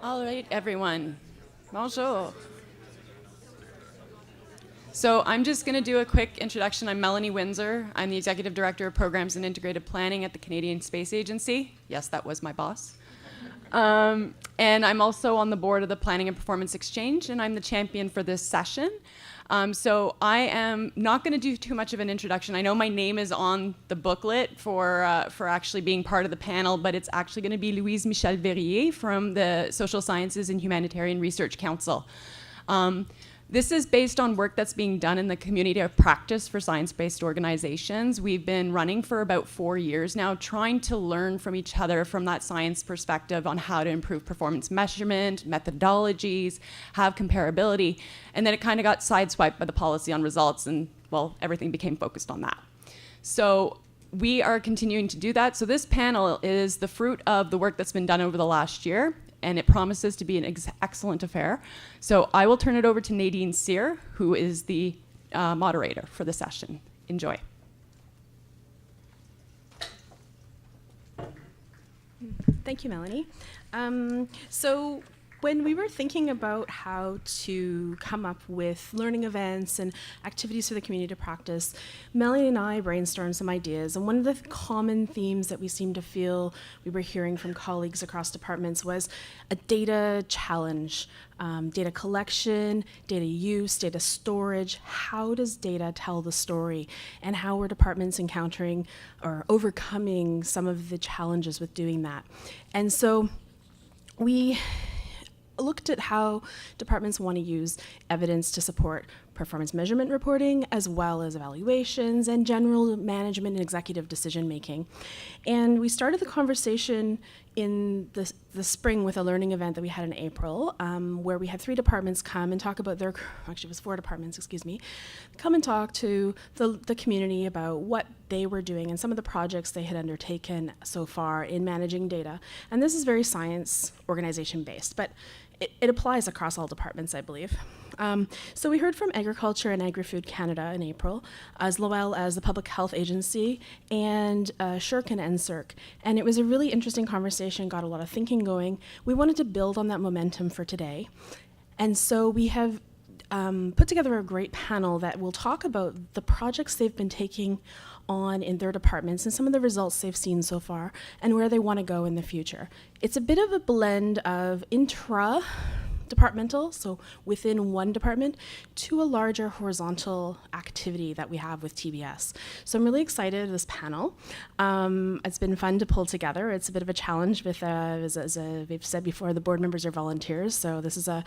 All right, everyone. Bonjour. So I'm just going to do a quick introduction. I'm Melanie Windsor. I'm the Executive Director of Programs and Integrated Planning at the Canadian Space Agency. Yes, that was my boss. And I'm also on the board of the Planning and Performance Exchange, and I'm the champion for this session. So I am not going to do too much of an introduction. I know my name is on the booklet for actually being part of the panel, but it's actually going to be Louise Michel Verrier from the Social Sciences and Humanitarian Research Council. This is based on work that's being done in the community of practice for science-based organizations. We've been running for about 4 years now, trying to learn from each other from that science perspective on how to improve performance measurement, methodologies, have comparability. And then it kind of got sideswiped by the policy on results, and well, everything became focused on that. So we are continuing to do that. So this panel is the fruit of the work that's been done over the last year, and it promises to be an excellent affair. So I will turn it over to Nadine Sear, who is the moderator for the session. Enjoy. Thank you, Melanie. So when we were thinking about how to come up with learning events and activities for the community to practice, Melanie and I brainstormed some ideas. And one of the common themes that we seemed to feel we were hearing from colleagues across departments was a data challenge, data collection, data use, data storage. How does data tell the story? And how are departments encountering or overcoming some of the challenges with doing that? And so we looked at how departments want to use evidence to support performance measurement reporting, as well as evaluations and general management and executive decision making. And we started the conversation in the spring with a learning event that we had in April, where we had 3 departments come and talk about their, actually it was 4 departments, excuse me, come and talk to the community about what they were doing and some of the projects they had undertaken so far in managing data. And this is very science organization based, but it applies across all departments, I believe. So we heard from Agriculture and Agri-Food Canada in April, as well as the Public Health Agency and SHRC and NSERC. And it was a really interesting conversation, got a lot of thinking going. We wanted to build on that momentum for today. And so we have put together a great panel that will talk about the projects they've been taking on in their departments and some of the results they've seen so far and where they want to go in the future. It's a bit of a blend of intra-departmental, so within one department, to a larger horizontal activity that we have with TBS. So I'm really excited this panel. It's been fun to pull together. It's a bit of a challenge with, as we've said before, the board members are volunteers, so this is a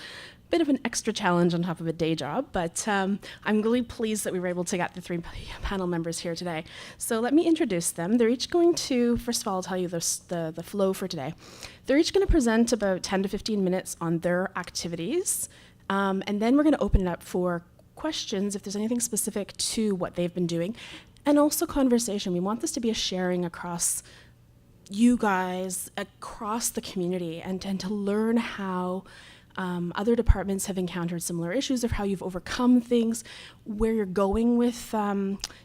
bit of an extra challenge on top of a day job, but I'm really pleased that we were able to get the 3 panel members here today. So let me introduce them. They're each going to, first of all, I'll tell you the flow for today. They're each going to present about 10 to 15 minutes on their activities, and then we're going to open it up for questions if there's anything specific to what they've been doing, and also conversation. We want this to be a sharing across you guys, across the community, and to learn how other departments have encountered similar issues, or how you've overcome things, where you're going with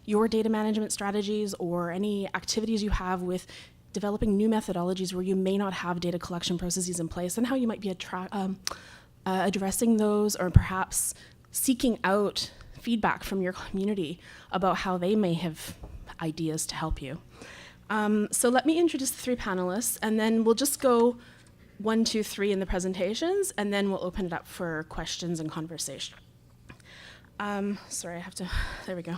your data management strategies, or any activities you have with developing new methodologies where you may not have data collection processes in place, and how you might be addressing those, or perhaps seeking out feedback from your community about how they may have ideas to help you. So let me introduce the 3 panelists, and then we'll just go 1, 2, 3 in the presentations, and then we'll open it up for questions and conversation. Sorry, I have to, there we go.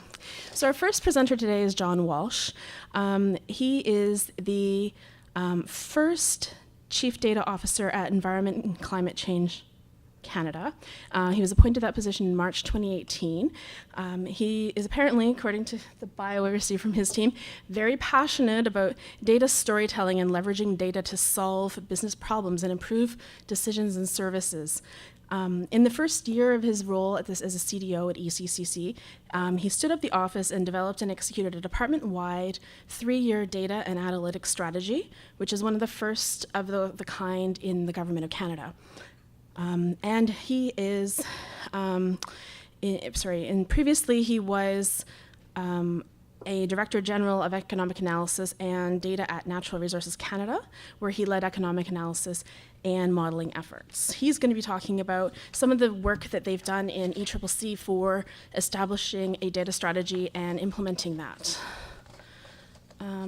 So our first presenter today is John Walsh. He is the first Chief Data Officer at Environment and Climate Change Canada. He was appointed that position in March 2018. He is apparently, according to the bio I received from his team, very passionate about data storytelling and leveraging data to solve business problems and improve decisions and services. In the first year of his role as a CDO at ECCC, he stood up the office and developed and executed a department-wide 3-year data and analytics strategy, which is one of the first of the kind in the Government of Canada. And he is, previously he was a Director General of Economic Analysis and Data at Natural Resources Canada, where he led economic analysis and modeling efforts. He's going to be talking about some of the work that they've done in ECCC for establishing a data strategy and implementing that.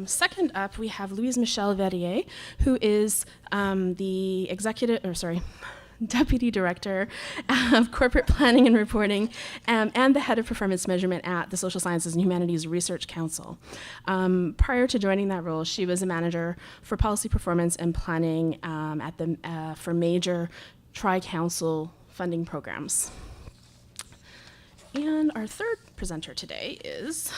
Second up, we have Louise Michelle Verrier, who is the Deputy Director of Corporate Planning and Reporting and the Head of Performance Measurement at the Social Sciences and Humanities Research Council. Prior to joining that role, she was a manager for policy performance and planning for major tri-council funding programs. And our third presenter today is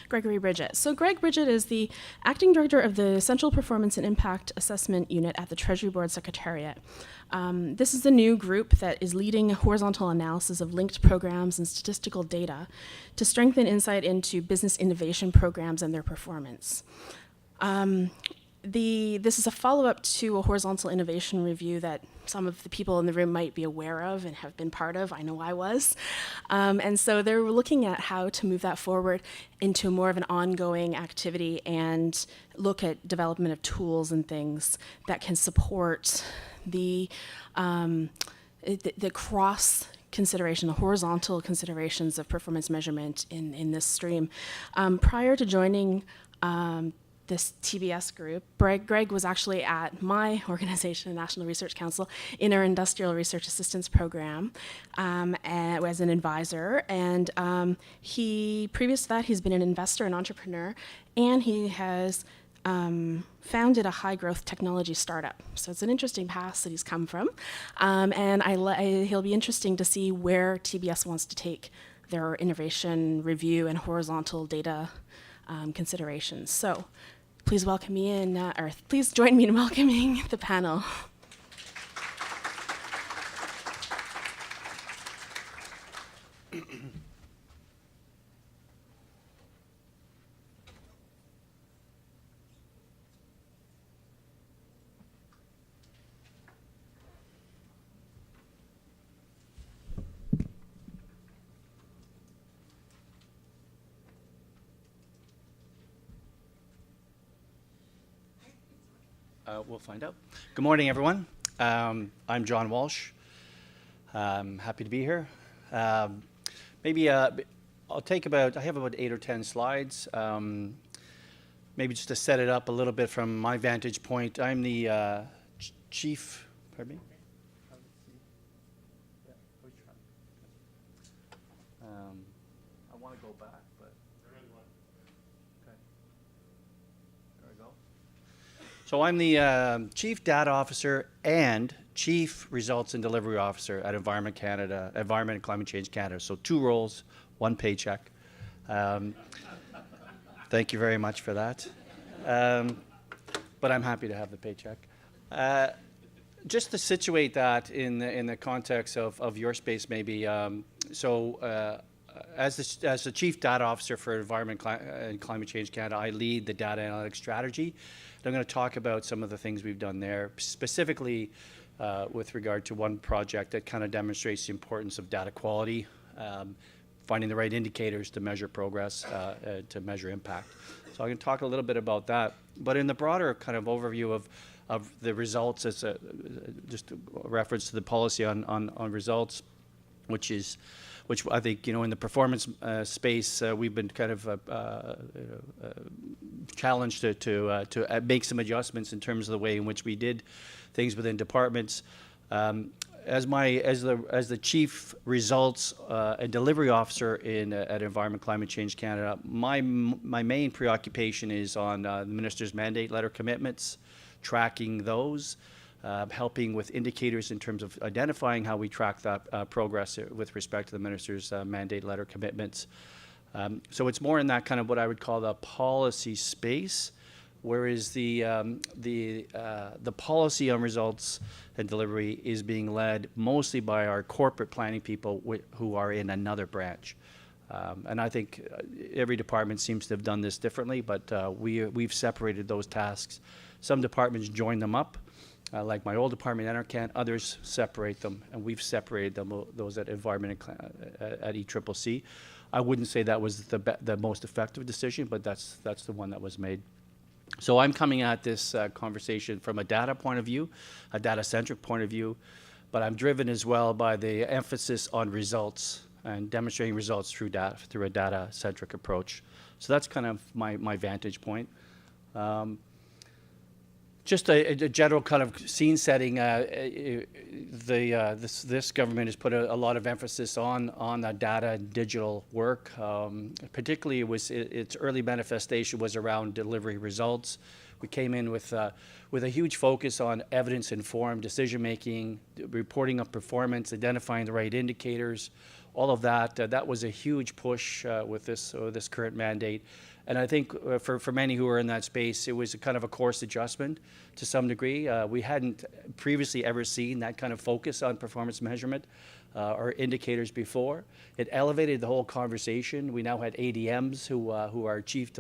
Gregory Bridget. So Greg Bridget is the acting director of the Central Performance and Impact Assessment Unit at the Treasury Board Secretariat. This is the new group that is leading horizontal analysis of linked programs and statistical data to strengthen insight into business innovation programs and their performance. This is a follow-up to a horizontal innovation review that some of the people in the room might be aware of and have been part of. I know I was. And so they're looking at how to move that forward into more of an ongoing activity and look at development of tools and things that can support the cross consideration, the horizontal considerations of performance measurement in this stream. Prior to joining this TBS group, Greg was actually at my organization, the National Research Council, in our Industrial Research Assistance Program as an advisor. And previous to that, he's been an investor and entrepreneur, and he has founded a high-growth technology startup. So it's an interesting past that he's come from. And he'll be interesting to see where TBS wants to take their innovation review and horizontal data considerations. So please welcome me in, or please join me in welcoming the panel. We'll find out. Good morning, everyone. I'm John Walsh. Happy to be here. Maybe I'll take I have about 8 or 10 slides. Maybe just to set it up a little bit from my vantage point. I'm the chief, pardon me? I want to go back, but okay. There we go. So I'm the Chief Data Officer and Chief Results and Delivery Officer at Environment and Climate Change Canada. So 2 roles, 1 paycheck. Thank you very much for that. But I'm happy to have the paycheck. Just to situate that in the context of your space, maybe. As the Chief Data Officer for Environment and Climate Change Canada, I lead the data analytics strategy. I'm going to talk about some of the things we've done there, specifically with regard to one project that kind of demonstrates the importance of data quality, finding the right indicators to measure progress, to measure impact. So I'm going to talk a little bit about that. But in the broader kind of overview of the results, as just a reference to the policy on results, which I think, in the performance space, we've been kind of challenged to make some adjustments in terms of the way in which we did things within departments. As the Chief Results and Delivery Officer at Environment Climate Change Canada, my main preoccupation is on the Minister's mandate letter commitments, tracking those, helping with indicators in terms of identifying how we track that progress with respect to the Minister's mandate letter commitments. So it's more in that kind of what I would call the policy space, whereas the policy on results and delivery is being led mostly by our corporate planning people who are in another branch. And I think every department seems to have done this differently, but we've separated those tasks. Some departments join them up, like my old department, NRCan. Others separate them, and we've separated those at Environment at ECCC. I wouldn't say that was the most effective decision, but that's the one that was made. So I'm coming at this conversation from a data point of view, a data-centric point of view, but I'm driven as well by the emphasis on results and demonstrating results through a data-centric approach. So that's kind of my vantage point. Just a general kind of scene setting. This government has put a lot of emphasis on data and digital work. Particularly, its early manifestation was around delivery results. We came in with a huge focus on evidence-informed decision making, reporting of performance, identifying the right indicators, all of that. That was a huge push with this current mandate. And I think for many who are in that space, it was a kind of a course adjustment to some degree. We hadn't previously ever seen that kind of focus on performance measurement or indicators before. It elevated the whole conversation. We now had ADMs who are chief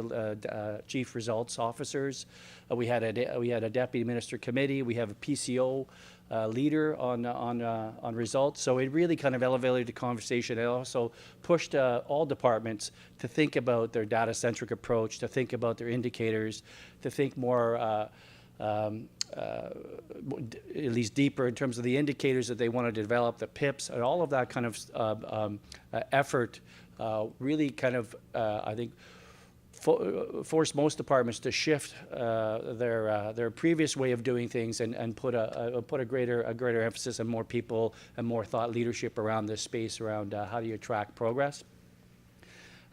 results officers. We had a deputy minister committee. We have a PCO leader on results. So it really kind of elevated the conversation. It also pushed all departments to think about their data-centric approach, to think about their indicators, to think more at least deeper in terms of the indicators that they want to develop, the PIPs, and all of that kind of effort really kind of, I think, forced most departments to shift their previous way of doing things and put a greater emphasis on more people and more thought leadership around this space around how do you track progress.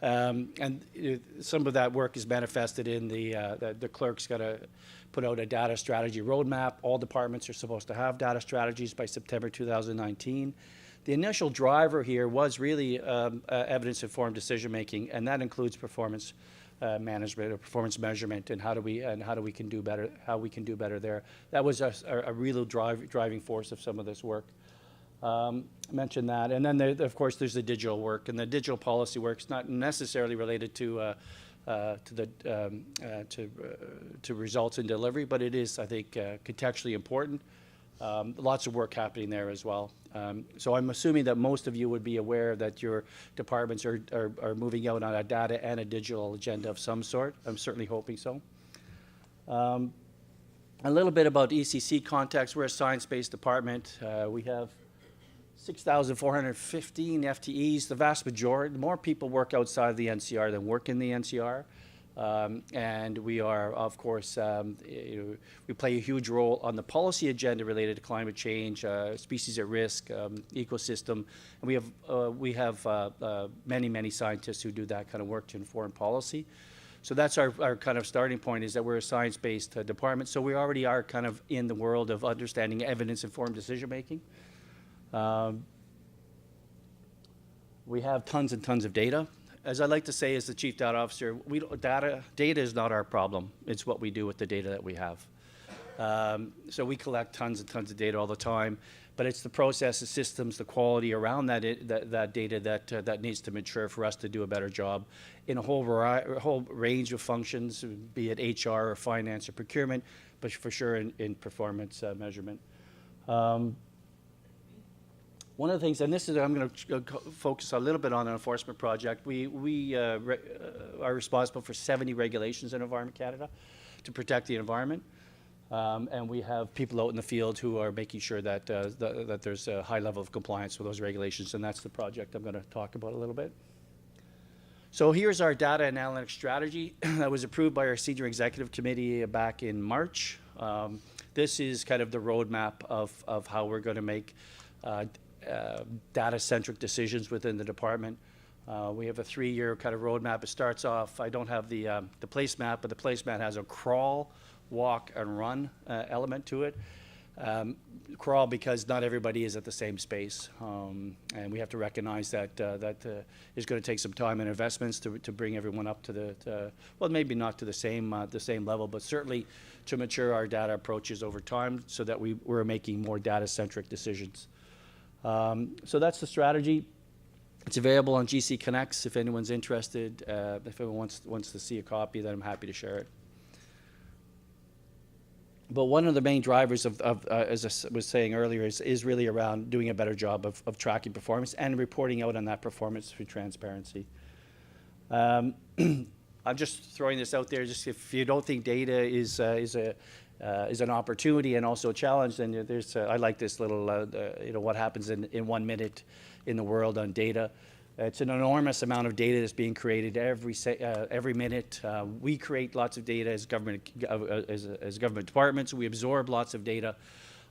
And some of that work is manifested in the clerk's got to put out a data strategy roadmap. All departments are supposed to have data strategies by September 2019. The initial driver here was really evidence-informed decision making, and that includes performance management or performance measurement, and how we can do better there. That was a real driving force of some of this work. Mentioned that, and then of course there's the digital work, and the digital policy work is not necessarily related to results and delivery, but it is, I think, contextually important. Lots of work happening there as well. So I'm assuming that most of you would be aware that your departments are moving out on a data and a digital agenda of some sort. I'm certainly hoping so. A little bit about ECC context. We're a science-based department. We have 6,415 FTEs. The vast majority, more people work outside the NCR than work in the NCR. And we are, of course, we play a huge role on the policy agenda related to climate change, species at risk, ecosystem, and we have many scientists who do that kind of work to inform policy. So that's our kind of starting point, is that we're a science-based department. So we already are kind of in the world of understanding evidence-informed decision making. We have tons and tons of data. As I like to say as the Chief Data Officer, data is not our problem. It's what we do with the data that we have. So we collect tons and tons of data all the time, but it's the processes, systems, the quality around that data that needs to mature for us to do a better job in a whole range of functions, be it HR or finance or procurement, but for sure in performance measurement. One of the things, and this is, I'm going to focus a little bit on an enforcement project. We are responsible for 70 regulations in Environment Canada to protect the environment. And we have people out in the field who are making sure that, that there's a high level of compliance with those regulations, and that's the project I'm going to talk about a little bit. So here's our data and analytics strategy that was approved by our Senior Executive Committee back in March. This is kind of the roadmap of how we're going to make data-centric decisions within the department. We have a 3-year kind of roadmap. It starts off, I don't have the placemat, but the placemat has a crawl, walk, and run element to it. Crawl because not everybody is at the same space, and we have to recognize that is going to take some time and investments to bring everyone up to the well, maybe not to the same level, but certainly to mature our data approaches over time so that we're making more data-centric decisions. So that's the strategy. It's available on GC Connects if anyone's interested. If anyone wants to see a copy, then I'm happy to share it. But one of the main drivers of as I was saying earlier, is really around doing a better job of tracking performance and reporting out on that performance through transparency. I'm just throwing this out there. Just if you don't think data is an opportunity and also a challenge, then there's. I like this little. What happens in 1 minute in the world on data. It's an enormous amount of data that's being created every minute. We create lots of data as government as government departments. We absorb lots of data,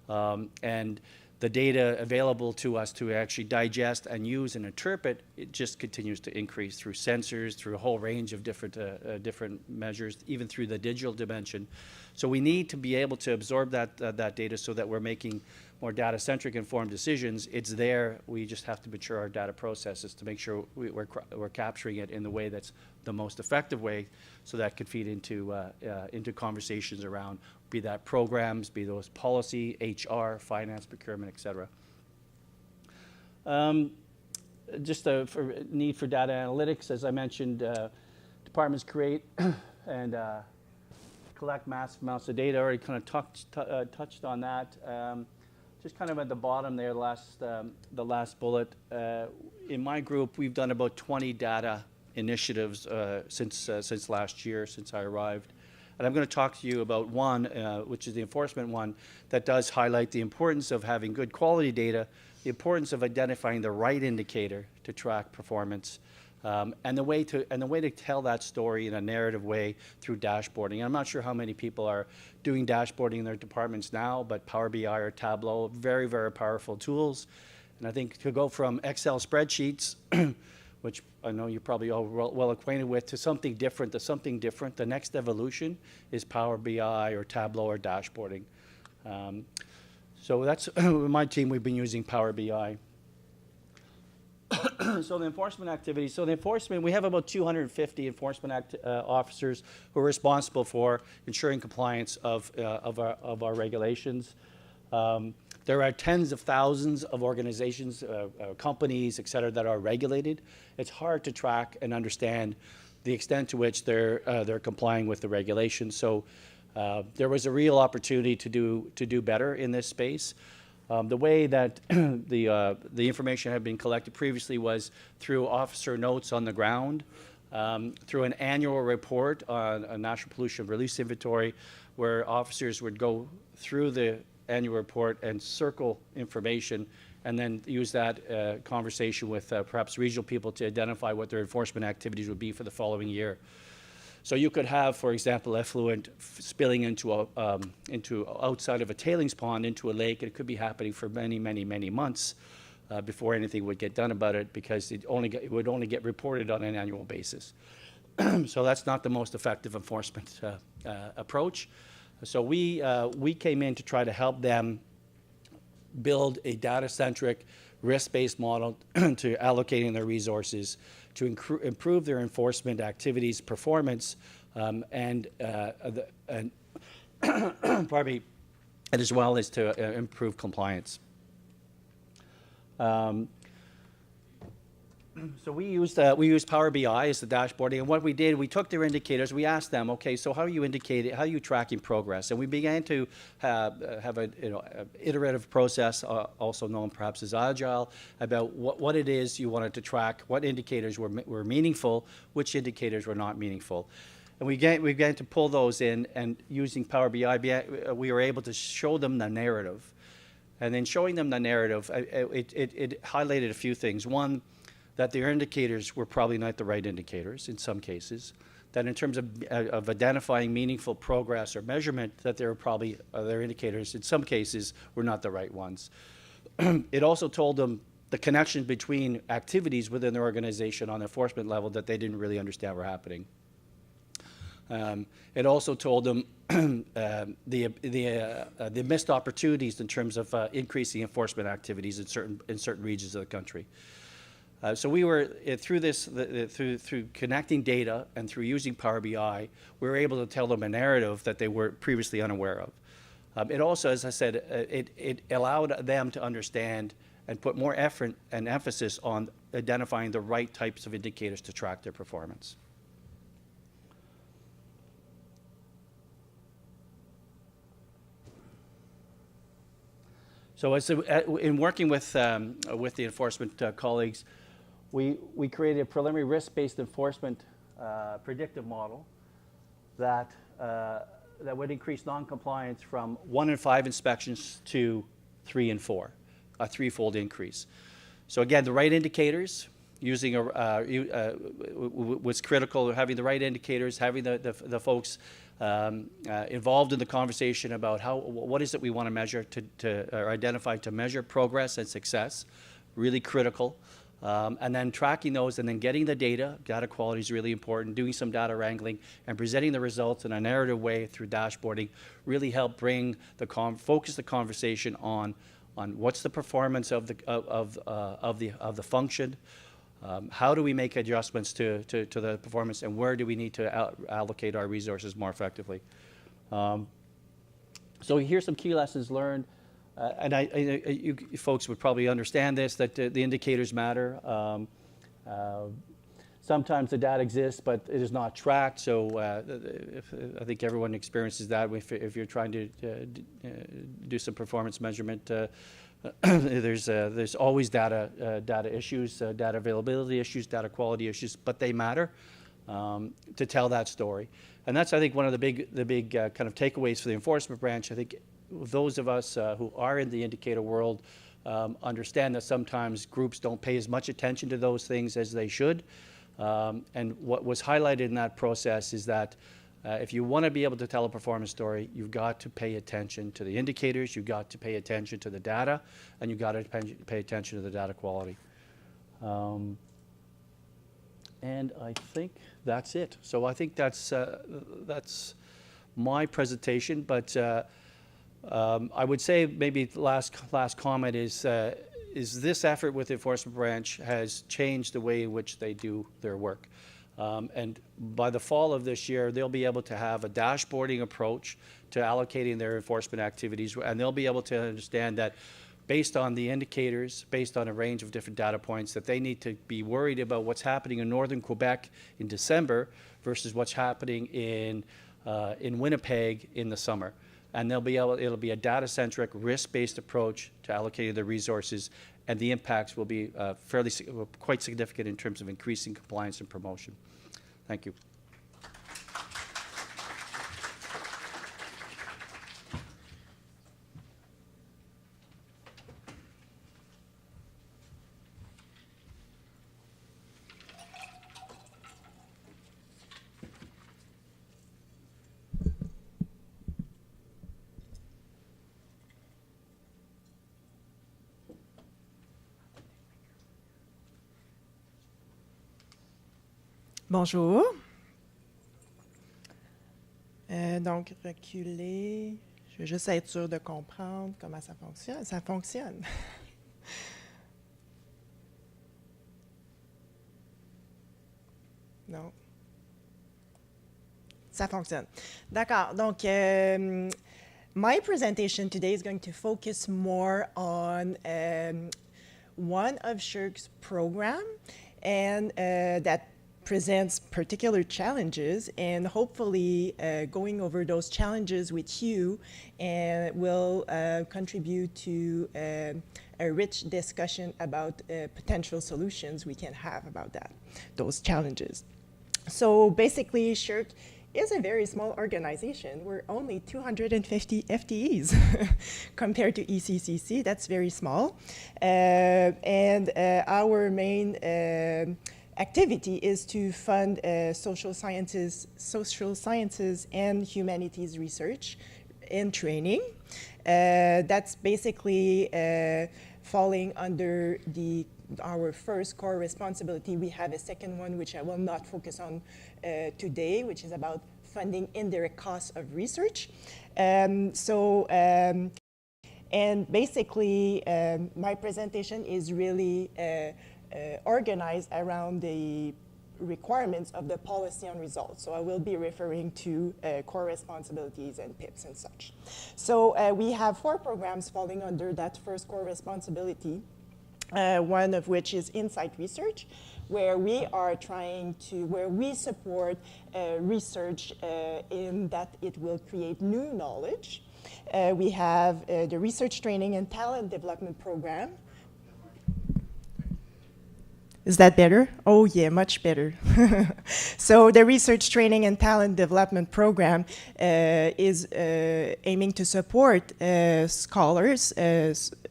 and the data available to us to actually digest and use and interpret, it just continues to increase through sensors, through a whole range of different measures, even through the digital dimension. So we need to be able to absorb that data so that we're making more data-centric informed decisions. It's there. We just have to mature our data processes to make sure we're capturing it in the way that's the most effective way, so that could feed into conversations around, be that programs, be those policy, HR, finance, procurement, et cetera. Just for need for data analytics, as I mentioned, departments create and collect massive amounts of data. I already kind of touched on that. Just kind of at the bottom there, the last bullet. In my group, we've done about 20 data initiatives since last year, since I arrived. And I'm going to talk to you about one, which is the enforcement one, that does highlight the importance of having good quality data, the importance of identifying the right indicator to track performance, and the way to tell that story in a narrative way through dashboarding. And I'm not sure how many people are doing dashboarding in their departments now, but Power BI or Tableau, very, very powerful tools. And I think to go from Excel spreadsheets, which I know you're probably all well acquainted with, to something different, the next evolution is Power BI or Tableau or dashboarding. So that's, with my team, we've been using Power BI. So the enforcement activities. So the enforcement, we have about 250 enforcement officers who are responsible for ensuring compliance of our regulations. There are tens of thousands of organizations, companies, et cetera, that are regulated. It's hard to track and understand the extent to which they're complying with the regulations. So there was a real opportunity to do better in this space. The way that the information had been collected previously was through officer notes on the ground, through an annual report on a National Pollution Release Inventory, where officers would go through the annual report and circle information, and then use that conversation with perhaps regional people to identify what their enforcement activities would be for the following year. So you could have, for example, effluent spilling into outside of a tailings pond into a lake. It could be happening for many, many, many months before anything would get done about it, because it would only get reported on an annual basis. So that's not the most effective enforcement approach. So we came in to try to help them build a data-centric, risk-based model to allocating their resources to improve their enforcement activities, performance, and pardon me, and as well as to improve compliance. So we used Power BI as the dashboarding, and what we did, we took their indicators, we asked them, okay, so how are you tracking progress? And we began to have a iterative process, also known perhaps as agile, about what it is you wanted to track, what indicators were meaningful, which indicators were not meaningful. And we began to pull those in, and using Power BI, we were able to show them the narrative. And then showing them the narrative, it highlighted a few things. One, that their indicators were probably not the right indicators in some cases, that in terms of identifying meaningful progress or measurement, that there were probably their indicators in some cases were not the right ones. It also told them the connection between activities within their organization on the enforcement level that they didn't really understand were happening. It also told them the missed opportunities in terms of increasing enforcement activities in certain regions of the country. So we were, through through connecting data and through using Power BI, we were able to tell them a narrative that they were previously unaware of. It also, as I said, it allowed them to understand and put more effort and emphasis on identifying the right types of indicators to track their performance. So in working with the enforcement colleagues, we created a preliminary risk-based enforcement predictive model that that would increase non-compliance from 1 in 5 inspections to 3 in 4, a threefold increase. So again, the right indicators, using was critical. Having the right indicators, having the folks involved in the conversation about what is it we want to measure or identify to measure progress and success, really critical. And then tracking those and then getting the data quality is really important, doing some data wrangling and presenting the results in a narrative way through dashboarding really help bring focus the conversation on what's the performance of the function, how do we make adjustments to the performance, and where do we need to allocate our resources more effectively. So here's some key lessons learned. And you folks would probably understand this, that the indicators matter. Sometimes the data exists, but it is not tracked. So I think everyone experiences that if you're trying to do some performance measurement. There's always data issues, data availability issues, data quality issues, but they matter to tell that story. And that's, I think, one of the big kind of takeaways for the enforcement branch. I think those of us who are in the indicator world understand that sometimes groups don't pay as much attention to those things as they should. And what was highlighted in that process is that if you want to be able to tell a performance story, you've got to pay attention to the indicators, you've got to pay attention to the data, and you've got to pay attention to the data quality. And I think that's it. So I think that's my presentation, but I would say maybe the last comment is this effort with the enforcement branch has changed the way in which they do their work. And by the fall of this year, they'll be able to have a dashboarding approach to allocating their enforcement activities, and they'll be able to understand that based on the indicators, based on a range of different data points, that they need to be worried about what's happening in northern Quebec in December versus what's happening in Winnipeg in the summer. And it'll be a data-centric, risk-based approach to allocating the resources, and the impacts will be quite significant in terms of increasing compliance and promotion. Thank you. Bonjour. Donc, reculer. Je veux juste être sûre de comprendre comment ça fonctionne. Ça fonctionne. Non. Ça fonctionne. D'accord. Donc, my presentation today is going to focus more on one of SSHRC's program, and that presents particular challenges, and hopefully going over those challenges with you will contribute to a rich discussion about potential solutions we can have about those challenges. So basically, SSHRC is a very small organization. We're only 250 FTEs compared to ECCC. That's very small. And our main activity is to fund social sciences and humanities research and training. That's basically falling under our first core responsibility. We have a second one, which I will not focus on today, which is about funding indirect costs of research. And basically, my presentation is really organized around the requirements of the policy on results. So I will be referring to core responsibilities and PIPs and such. So we have 4 programs falling under that first core responsibility, one of which is Insight Research, where we support research in that it will create new knowledge. We have the Research Training and Talent Development Program. Is that better? Oh yeah, much better. So the Research Training and Talent Development Program is aiming to support scholars,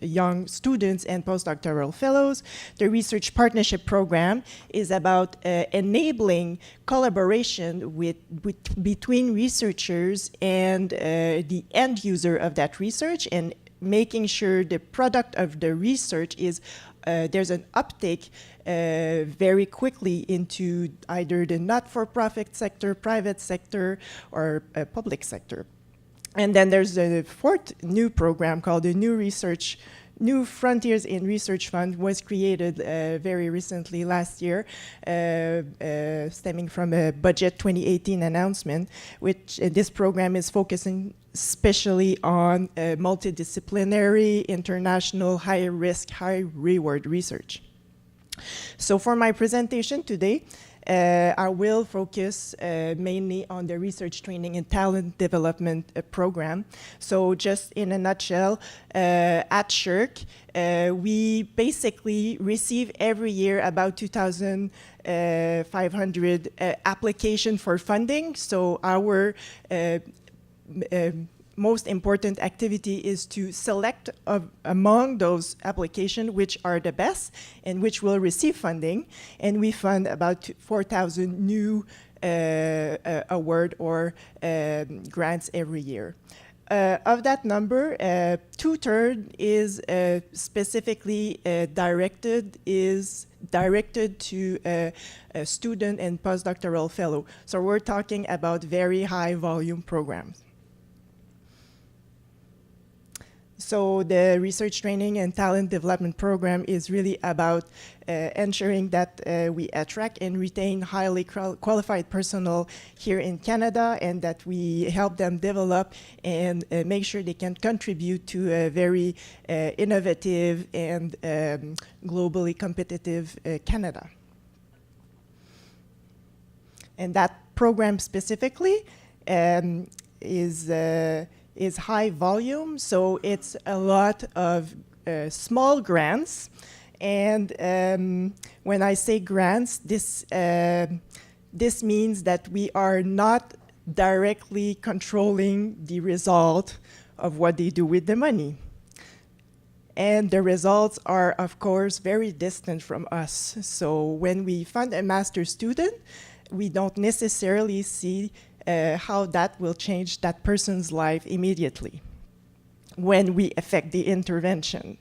young students and postdoctoral fellows. The Research Partnership Program is about enabling collaboration between researchers and the end user of that research, and making sure the product of the research is there's an uptake very quickly into either the not-for-profit sector, private sector, or public sector. And then there's a fourth new program called the New Frontiers in Research Fund, was created very recently last year, stemming from a Budget 2018 announcement, which this program is focusing especially on multidisciplinary, international, high-risk, high-reward research. So for my presentation today, I will focus mainly on the Research Training and Talent Development Program. So just in a nutshell, at SSHRC, we basically receive every year about 2,500 applications for funding. So our most important activity is to select among those applications which are the best and which will receive funding. And we fund about 4,000 new award or grants every year. Of that number, 2/3 is specifically directed to a student and postdoctoral fellow. So we're talking about very high volume programs. So the Research Training and Talent Development Program is really about ensuring that we attract and retain highly qualified personnel here in Canada, and that we help them develop and make sure they can contribute to a very innovative and globally competitive Canada. And that program specifically is high volume, so it's a lot of small grants. And when I say grants, this means that we are not directly controlling the result of what they do with the money. And the results are, of course, very distant from us. So when we fund a master's student, we don't necessarily see how that will change that person's life immediately when we effect the intervention.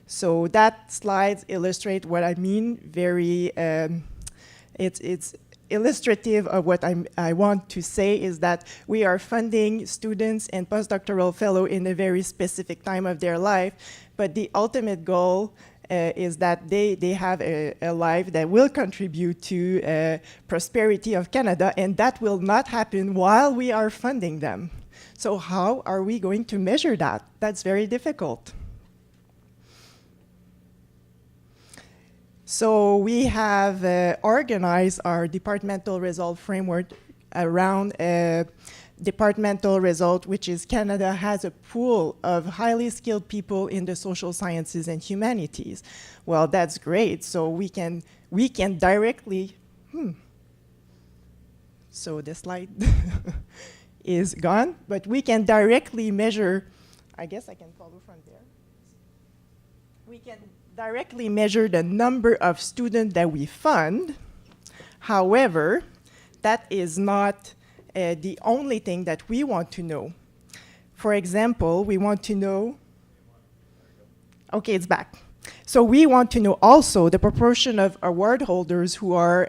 So that slides illustrate what I mean. Very, it's illustrative of what I want to say is that we are funding students and postdoctoral fellow in a very specific time of their life, but the ultimate goal is that they have a life that will contribute to prosperity of Canada, and that will not happen while we are funding them. So how are we going to measure that? That's very difficult. So we have organized our departmental result framework around departmental result, which is Canada has a pool of highly skilled people in the social sciences and humanities. Well, that's great. So we can directly, so the slide is gone, but we can directly measure, I guess I can follow from there. We can directly measure the number of students that we fund. However, that is not the only thing that we want to know. For example, we want to know, okay, it's back. So we want to know also the proportion of award holders who are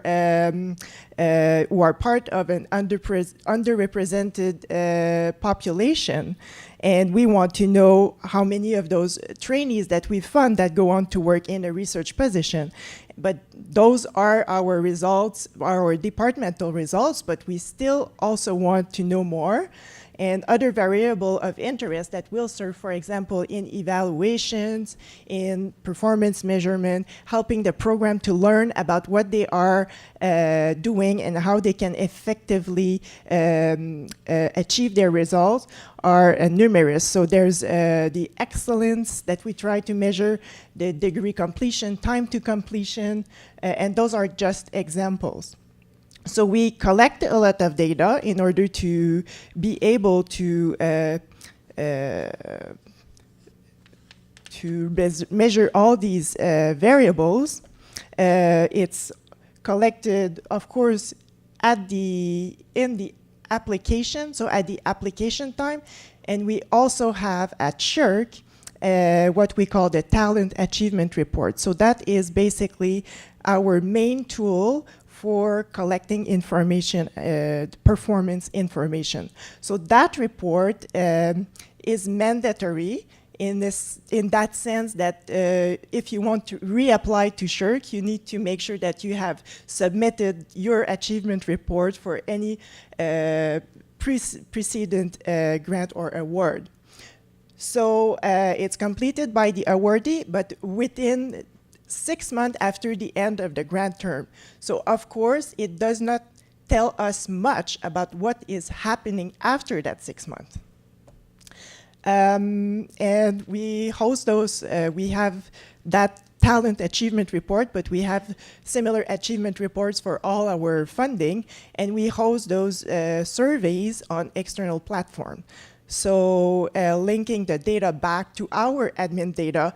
part of an underrepresented population. And we want to know how many of those trainees that we fund that go on to work in a research position. But those are our results, our departmental results, but we still also want to know more. and other variable of interest that will serve, for example, in evaluations, in performance measurement, helping the program to learn about what they are doing and how they can effectively achieve their results are numerous. So there's the excellence that we try to measure, the degree completion, time to completion, and those are just examples. So we collect a lot of data in order to be able to measure all these variables. It's collected, of course, in the application, so at the application time, and we also have at SSHRC what we call the Talent Achievement Report. So that is basically our main tool for collecting information, performance information. So that report is mandatory in that sense that if you want to reapply to SSHRC, you need to make sure that you have submitted your achievement report for any precedent grant or award. So it's completed by the awardee, but within 6 months after the end of the grant term. So of course, it does not tell us much about what is happening after that 6 months. And we host those, we have that talent achievement report, but we have similar achievement reports for all our funding, and we host those surveys on external platform. So linking the data back to our admin data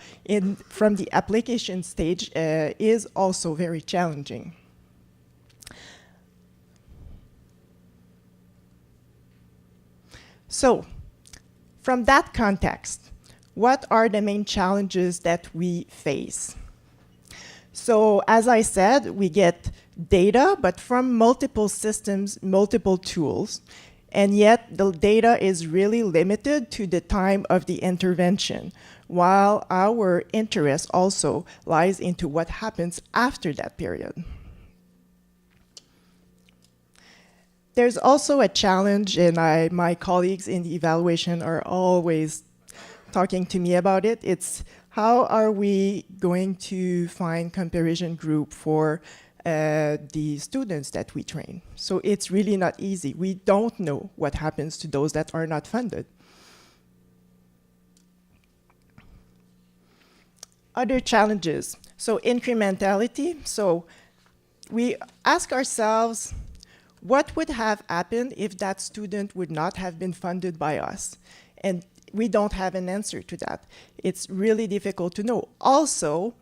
from the application stage is also very challenging. So from that context, what are the main challenges that we face? So as I said, we get data, but from multiple systems, multiple tools. And yet the data is really limited to the time of the intervention, while our interest also lies into what happens after that period. There's also a challenge, and my colleagues in the evaluation are always talking to me about it. It's how are we going to find comparison group for the students that we train. So it's really not easy. We don't know what happens to those that are not funded. Other challenges. So incrementality. So we ask ourselves, what would have happened if that student would not have been funded by us? And we don't have an answer to that. It's really difficult to know. Also,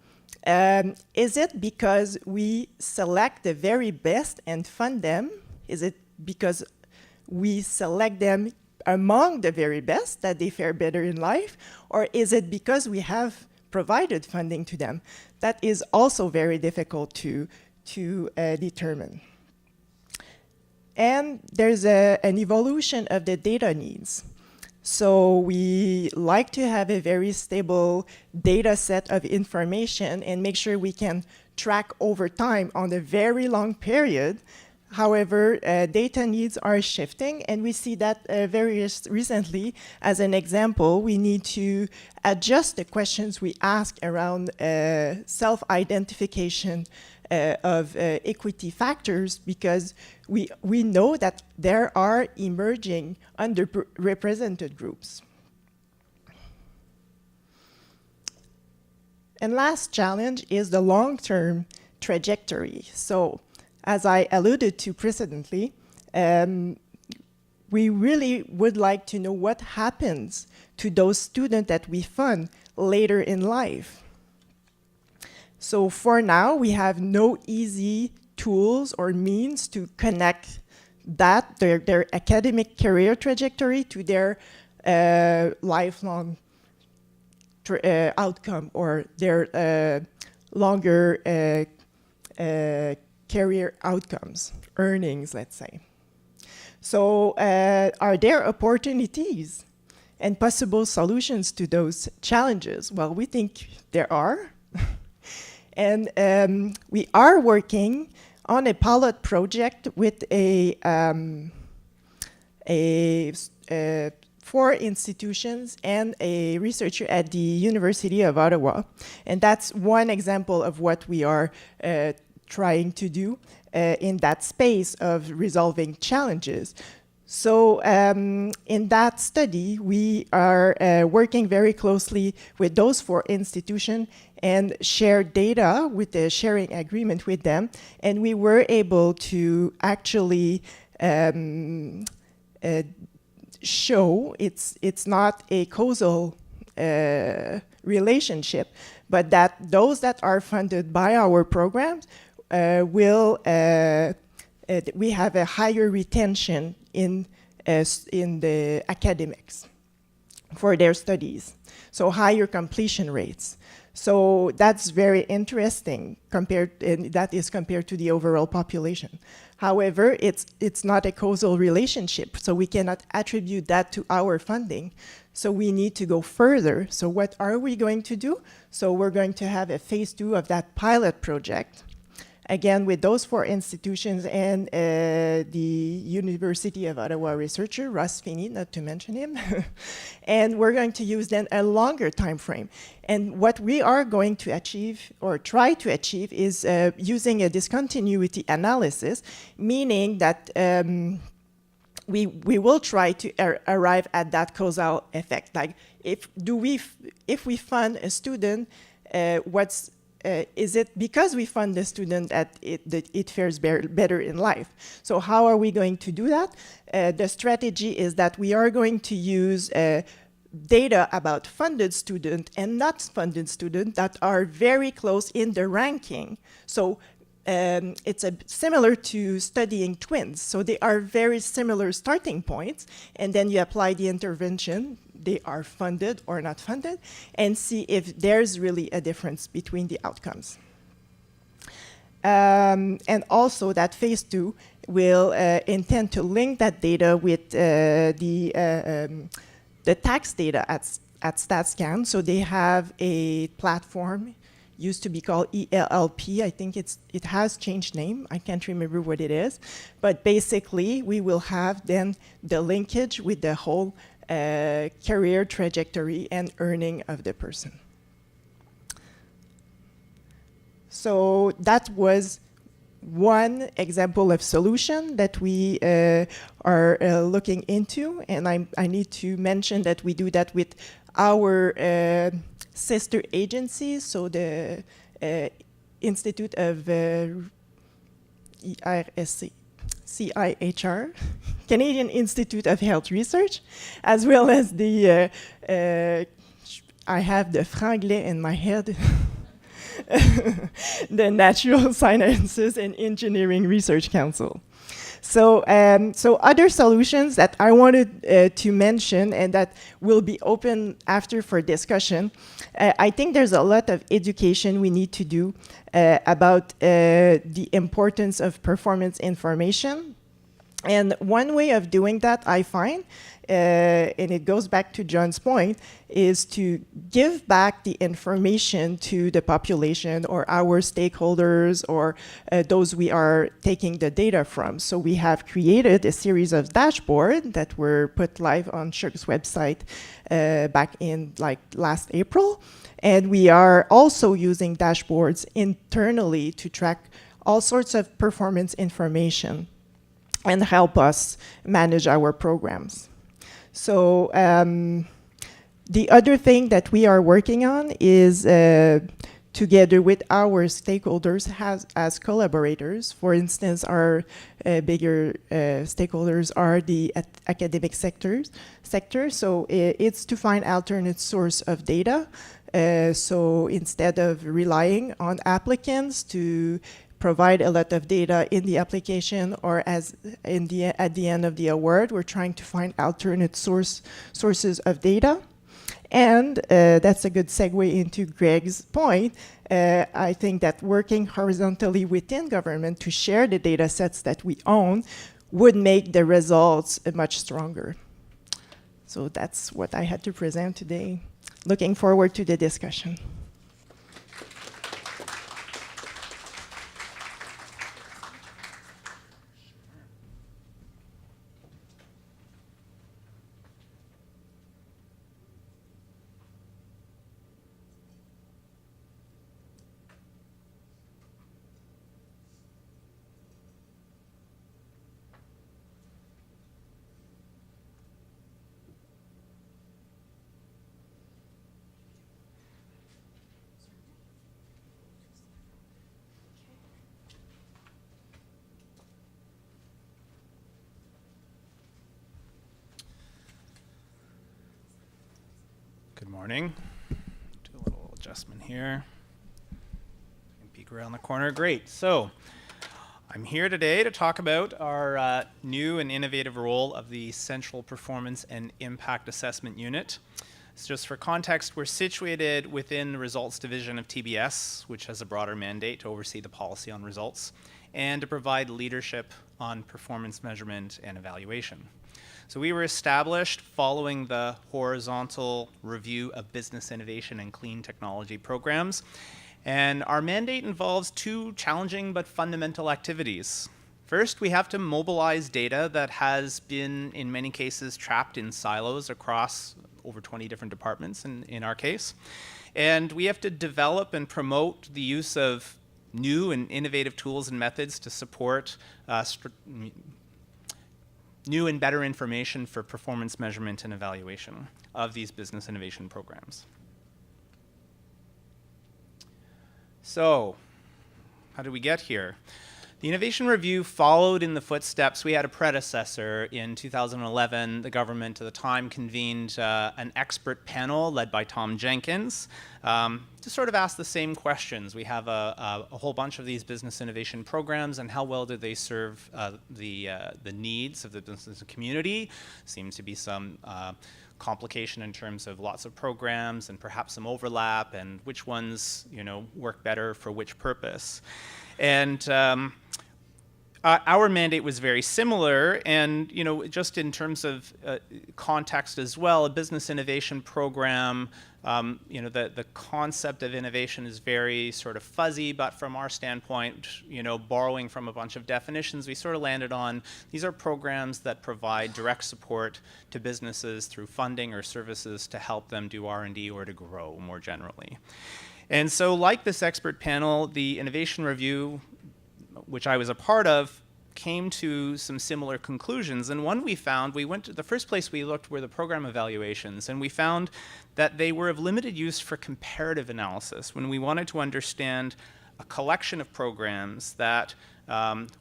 is it because we select the very best and fund them? Is it because we select them among the very best that they fare better in life? Or is it because we have provided funding to them? That is also very difficult to determine. And there's an evolution of the data needs. So we like to have a very stable data set of information and make sure we can track over time on a very long period. However, data needs are shifting, and we see that very recently. As an example, we need to adjust the questions we ask around self-identification of equity factors, because we know that there are emerging underrepresented groups. And last challenge is the long-term trajectory. So as I alluded to precedently, we really would like to know what happens to those students that we fund later in life. So for now, we have no easy tools or means to connect that, their academic career trajectory, to their lifelong outcome or their longer career outcomes, earnings, let's say. So are there opportunities and possible solutions to those challenges? Well, we think there are. And we are working on a pilot project with a 4 institutions and a researcher at the University of Ottawa. And that's one example of what we are trying to do in that space of resolving challenges. So in that study, we are working very closely with those 4 institutions and share data with the sharing agreement with them. And we were able to actually show it's not a causal relationship, but that those that are funded by our programs we have a higher retention in the academics for their studies, so higher completion rates. So that's very interesting and that is compared to the overall population. However, it's not a causal relationship, so we cannot attribute that to our funding. So we need to go further. So what are we going to do? So we're going to have a phase 2 of that pilot project, again with those 4 institutions and the University of Ottawa researcher, Russ Feeney, not to mention him. And we're going to use then a longer time frame. And what we are going to achieve or try to achieve is using a discontinuity analysis, meaning that we will try to arrive at that causal effect. Like if we fund a student, is it because we fund the student that it fares better in life? So how are we going to do that? The strategy is that we are going to use data about funded students and not funded students that are very close in the ranking. So it's similar to studying twins. So they are very similar starting points, and then you apply the intervention. They are funded or not funded, and see if there's really a difference between the outcomes. And also that phase 2 will intend to link that data with the tax data at StatScan. So they have a platform, used to be called ELLP. I think it has changed name. I can't remember what it is. But basically, we will have then the linkage with the whole career trajectory and earning of the person. So that was one example of solution that we are looking into, and I need to mention that we do that with our sister agencies, so the Institute of CIHR, Canadian Institute of Health Research, as well as the, I have the franglais in my head, the Natural Sciences and Engineering Research Council. So, so other solutions that I wanted to mention and that will be open after for discussion, I think there's a lot of education we need to do about the importance of performance information. And one way of doing that, I find, and it goes back to John's point, is to give back the information to the population or our stakeholders or those we are taking the data from. So we have created a series of dashboards that were put live on SSHRC's website back in last April. And we are also using dashboards internally to track all sorts of performance information and help us manage our programs. So the other thing that we are working on is together with our stakeholders as collaborators. For instance, our bigger stakeholders are the academic sector. So it's to find alternate source of data. So instead of relying on applicants to provide a lot of data in the application or at the end of the award, we're trying to find alternate sources of data. And that's a good segue into Greg's point. I think that working horizontally within government to share the data sets that we own would make the results much stronger. So that's what I had to present today. Looking forward to the discussion. Good morning. Do a little adjustment here. Peek around the corner. Great. So I'm here today to talk about our new and innovative role of the Central Performance and Impact Assessment Unit. So just for context, we're situated within the Results Division of TBS, which has a broader mandate to oversee the policy on results and to provide leadership on performance measurement and evaluation. So we were established following the horizontal review of business innovation and clean technology programs. And our mandate involves two challenging but fundamental activities. First, we have to mobilize data that has been, in many cases, trapped in silos across over 20 different departments in our case. And we have to develop and promote the use of new and innovative tools and methods to support new and better information for performance measurement and evaluation of these business innovation programs. So, how did we get here? The Innovation Review followed in the footsteps. We had a predecessor in 2011. The government at the time convened an expert panel led by Tom Jenkins to sort of ask the same questions. We have a whole bunch of these business innovation programs, and how well do they serve the needs of the business community? Seems to be some complication in terms of lots of programs and perhaps some overlap, and which ones work better for which purpose. And our mandate was very similar, and just in terms of context as well, a business innovation program, the concept of innovation is very sort of fuzzy, but from our standpoint, borrowing from a bunch of definitions, we sort of landed on these are programs that provide direct support to businesses through funding or services to help them do R&D or to grow more generally. And so like this expert panel, the Innovation Review, which I was a part of, came to some similar conclusions. And one we found, the first place we looked were the program evaluations, and we found that they were of limited use for comparative analysis when we wanted to understand a collection of programs that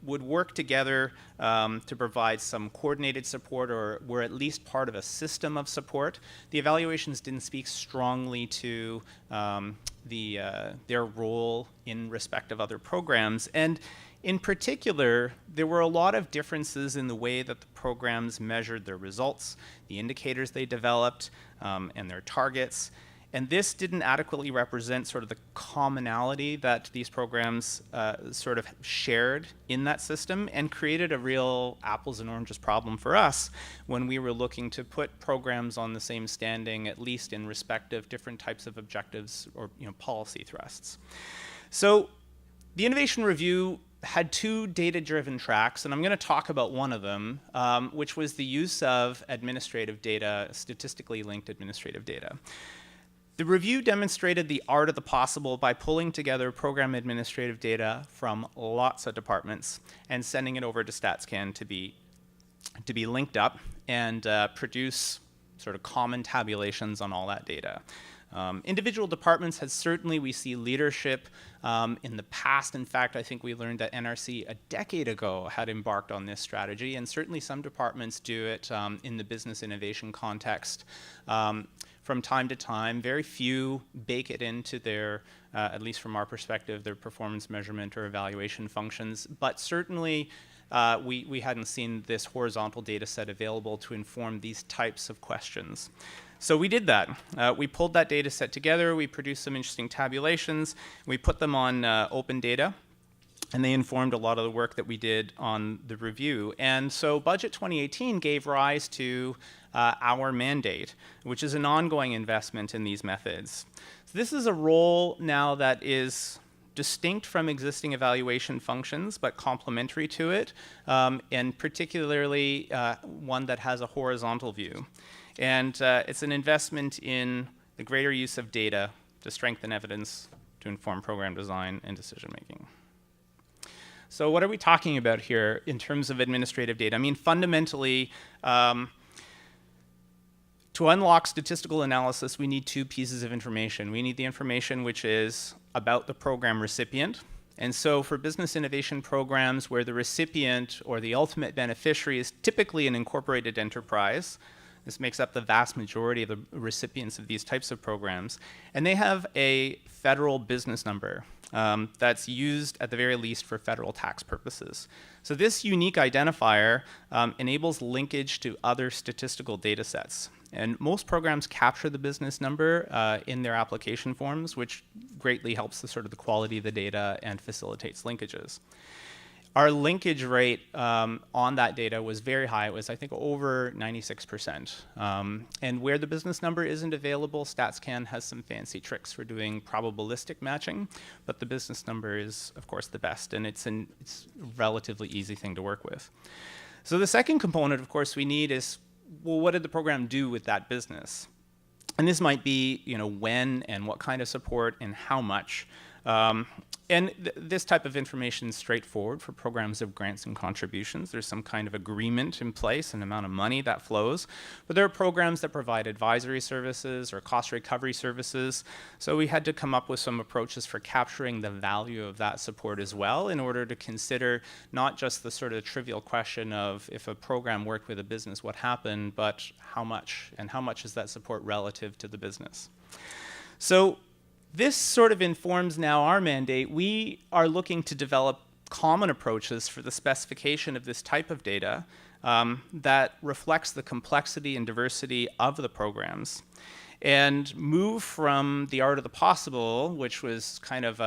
would work together to provide some coordinated support or were at least part of a system of support. The evaluations didn't speak strongly to their role in respect of other programs. And in particular, there were a lot of differences in the way that the programs measured their results, the indicators they developed, and their targets. And this didn't adequately represent sort of the commonality that these programs sort of shared in that system, and created a real apples and oranges problem for us when we were looking to put programs on the same standing, at least in respect of different types of objectives or policy thrusts. So the Innovation Review had two data-driven tracks, and I'm going to talk about one of them, which was the use of administrative data, statistically linked administrative data. The review demonstrated the art of the possible by pulling together program administrative data from lots of departments and sending it over to StatsCan to be linked up and produce sort of common tabulations on all that data. Individual departments had certainly, we see leadership in the past. In fact, I think we learned that NRC a decade ago had embarked on this strategy, and certainly some departments do it in the business innovation context. From time to time, very few bake it into their, at least from our perspective, their performance measurement or evaluation functions, but certainly we hadn't seen this horizontal data set available to inform these types of questions. So we did that. We pulled that data set together, we produced some interesting tabulations, we put them on open data, and they informed a lot of the work that we did on the review. And so Budget 2018 gave rise to our mandate, which is an ongoing investment in these methods. So this is a role now that is distinct from existing evaluation functions, but complementary to it, and particularly one that has a horizontal view. And it's an investment in the greater use of data to strengthen evidence to inform program design and decision making. So what are we talking about here in terms of administrative data? I mean, fundamentally, to unlock statistical analysis, we need two pieces of information. We need the information which is about the program recipient. And so for business innovation programs where the recipient or the ultimate beneficiary is typically an incorporated enterprise, This makes up the vast majority of the recipients of these types of programs. And they have a federal business number that's used at the very least for federal tax purposes. So this unique identifier enables linkage to other statistical data sets. And most programs capture the business number in their application forms, which greatly helps the sort of the quality of the data and facilitates linkages. Our linkage rate on that data was very high. It was, I think, over 96%. And where the business number isn't available, StatsCan has some fancy tricks for doing probabilistic matching, but the business number is, of course, the best, and it's a relatively easy thing to work with. So the second component, of course, we need is, well, what did the program do with that business? And this might be, when and what kind of support and how much. This type of information is straightforward for programs of grants and contributions. There's some kind of agreement in place, an amount of money that flows. But there are programs that provide advisory services or cost recovery services. So we had to come up with some approaches for capturing the value of that support as well in order to consider not just the sort of trivial question of if a program worked with a business, what happened, but how much, and how much is that support relative to the business. So this sort of informs now our mandate. We are looking to develop common approaches for the specification of this type of data that reflects the complexity and diversity of the programs, and move from the art of the possible, which was kind of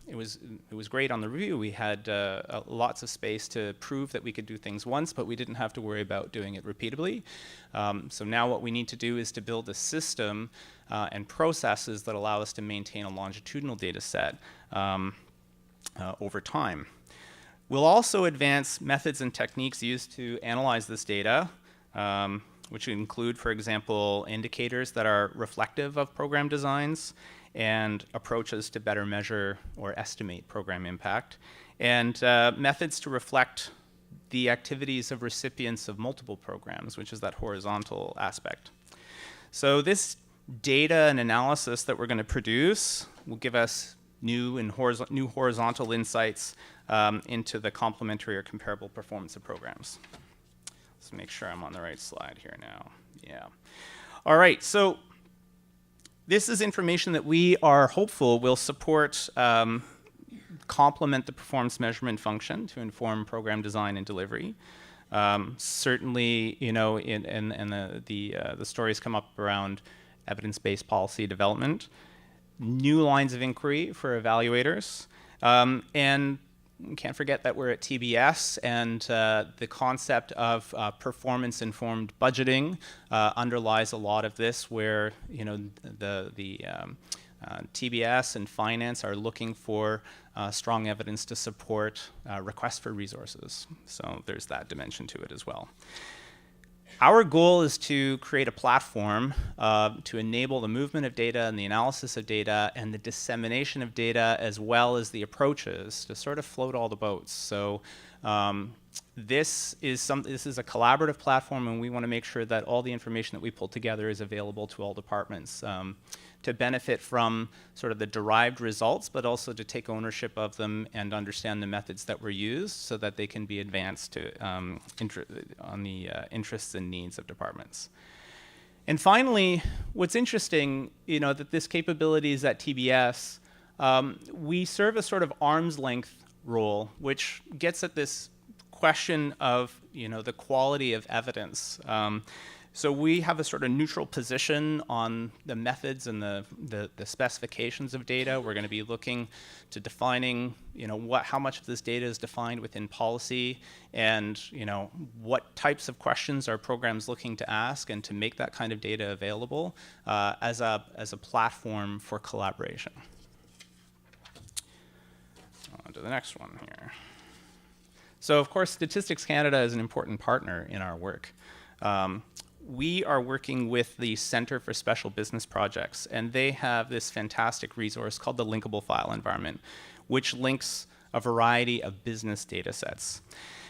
it was great on the review. We had lots of space to prove that we could do things once, but we didn't have to worry about doing it repeatably. So now what we need to do is to build a system and processes that allow us to maintain a longitudinal data set over time. We'll also advance methods and techniques used to analyze this data, which include, for example, indicators that are reflective of program designs and approaches to better measure or estimate program impact, and methods to reflect the activities of recipients of multiple programs, which is that horizontal aspect. So this data and analysis that we're going to produce will give us new horizontal insights into the complementary or comparable performance of programs. Let's make sure I'm on the right slide here now. Yeah. All right, so this is information that we are hopeful will support, complement the performance measurement function to inform program design and delivery. Certainly, in the stories come up around evidence-based policy development, new lines of inquiry for evaluators, and we can't forget that we're at TBS, and the concept of performance-informed budgeting underlies a lot of this, where the TBS and finance are looking for strong evidence to support requests for resources. So there's that dimension to it as well. Our goal is to create a platform to enable the movement of data and the analysis of data and the dissemination of data, as well as the approaches to sort of float all the boats. So this is a collaborative platform, and we want to make sure that all the information that we pull together is available to all departments to benefit from sort of the derived results, but also to take ownership of them and understand the methods that were used so that they can be advanced to on the interests and needs of departments. And finally, what's interesting, that this capability is at TBS, we serve a sort of arm's length role, which gets at this question of, the quality of evidence. So we have a sort of neutral position on the methods and the specifications of data. We're going to be looking to defining, how much of this data is defined within policy, and what types of questions are programs looking to ask, and to make that kind of data available as a platform for collaboration. On to the next one here. So of course, Statistics Canada is an important partner in our work. We are working with the Centre for Special Business Projects, and they have this fantastic resource called the Linkable File Environment, which links a variety of business data sets.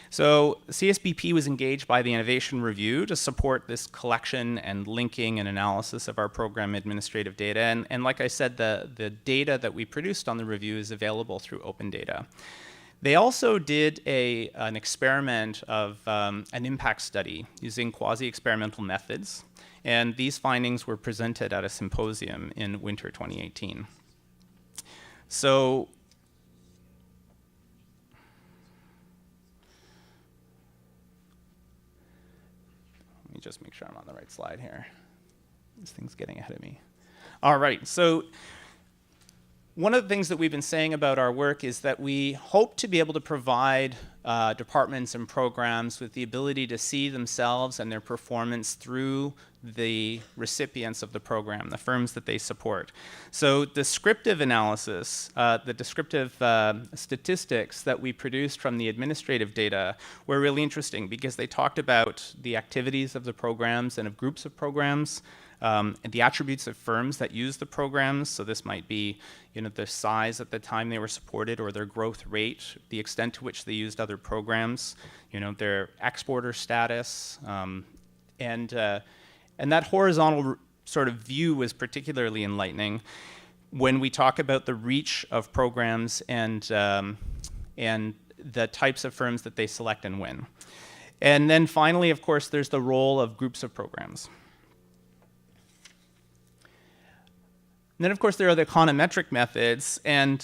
So CSBP was engaged by the Innovation Review to support this collection and linking and analysis of our program administrative data. And like I said, the data that we produced on the review is available through open data. They also did an experiment of an impact study using quasi-experimental methods, and these findings were presented at a symposium in winter 2018. So let me just make sure I'm on the right slide here. This thing's getting ahead of me. All right, so one of the things that we've been saying about our work is that we hope to be able to provide departments and programs with the ability to see themselves and their performance through the recipients of the program, the firms that they support. So descriptive analysis, the descriptive statistics that we produced from the administrative data were really interesting because they talked about the activities of the programs and of groups of programs, and the attributes of firms that use the programs. So this might be, the size at the time they were supported, or their growth rate, the extent to which they used other programs, their exporter status, and that horizontal sort of view was particularly enlightening when we talk about the reach of programs and the types of firms that they select and when. And then finally, of course, there's the role of groups of programs. And then, of course, there are the econometric methods, and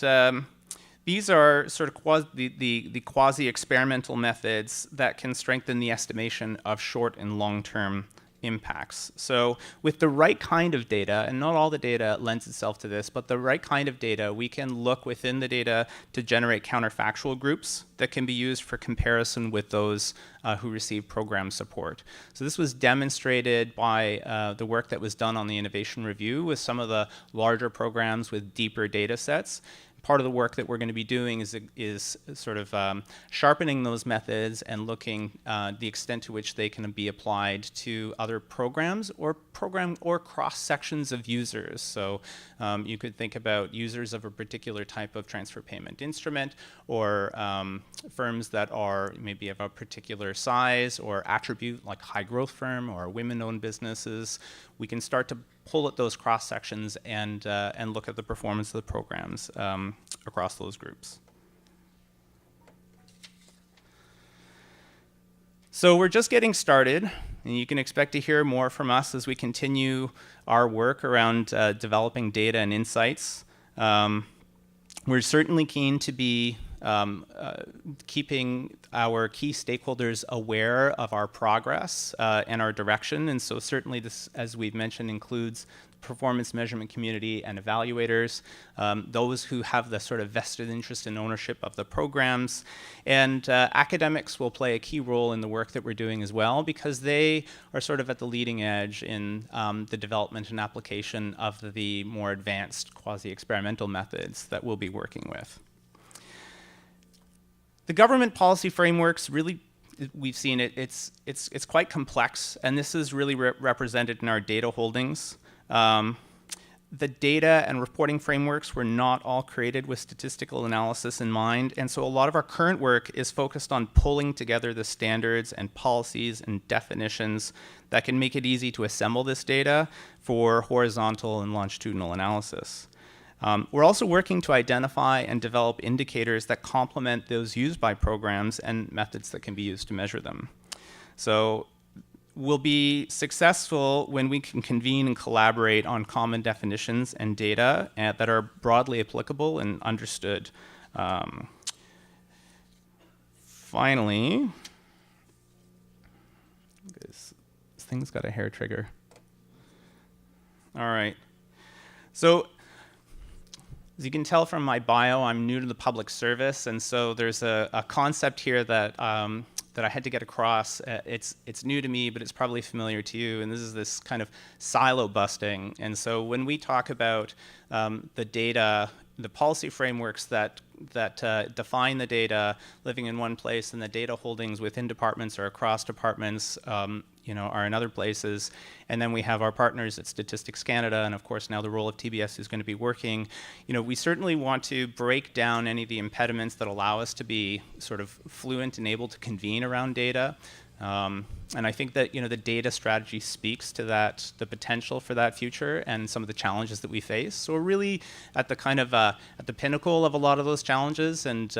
these are sort of the quasi-experimental methods that can strengthen the estimation of short and long-term impacts. So with the right kind of data, and not all the data lends itself to this, but the right kind of data, we can look within the data to generate counterfactual groups that can be used for comparison with those who receive program support. So this was demonstrated by the work that was done on the innovation review with some of the larger programs with deeper data sets. Part of the work that we're going to be doing is sort of sharpening those methods and looking the extent to which they can be applied to other programs or cross sections of users. So you could think about users of a particular type of transfer payment instrument, or firms that are maybe of a particular size or attribute, like high growth firm or women-owned businesses. We can start to pull at those cross sections and look at the performance of the programs across those groups. So we're just getting started, and you can expect to hear more from us as we continue our work around developing data and insights. We're certainly keen to be keeping our key stakeholders aware of our progress and our direction. And so certainly this, as we've mentioned, includes performance measurement community and evaluators, those who have the sort of vested interest and ownership of the programs. And academics will play a key role in the work that we're doing as well, because they are sort of at the leading edge in the development and application of the more advanced quasi-experimental methods that we'll be working with. The government policy frameworks, really, we've seen it's quite complex, and this is really represented in our data holdings. The data and reporting frameworks were not all created with statistical analysis in mind, and so a lot of our current work is focused on pulling together the standards and policies and definitions that can make it easy to assemble this data for horizontal and longitudinal analysis. We're also working to identify and develop indicators that complement those used by programs and methods that can be used to measure them. So we'll be successful when we can convene and collaborate on common definitions and data that are broadly applicable and understood. Finally, this thing's got a hair trigger. All right. So as you can tell from my bio, I'm new to the public service, and so there's a concept here that that I had to get across. It's new to me, but it's probably familiar to you, and this is this kind of silo busting. And so when we talk about the data, the policy frameworks that define the data living in one place, and the data holdings within departments or across departments, are in other places. And then we have our partners at Statistics Canada, and of course now the role of TBS is going to be working. We certainly want to break down any of the impediments that allow us to be sort of fluent and able to convene around data. And I think that the data strategy speaks to that, the potential for that future and some of the challenges that we face. So we're really at the kind of at the pinnacle of a lot of those challenges, and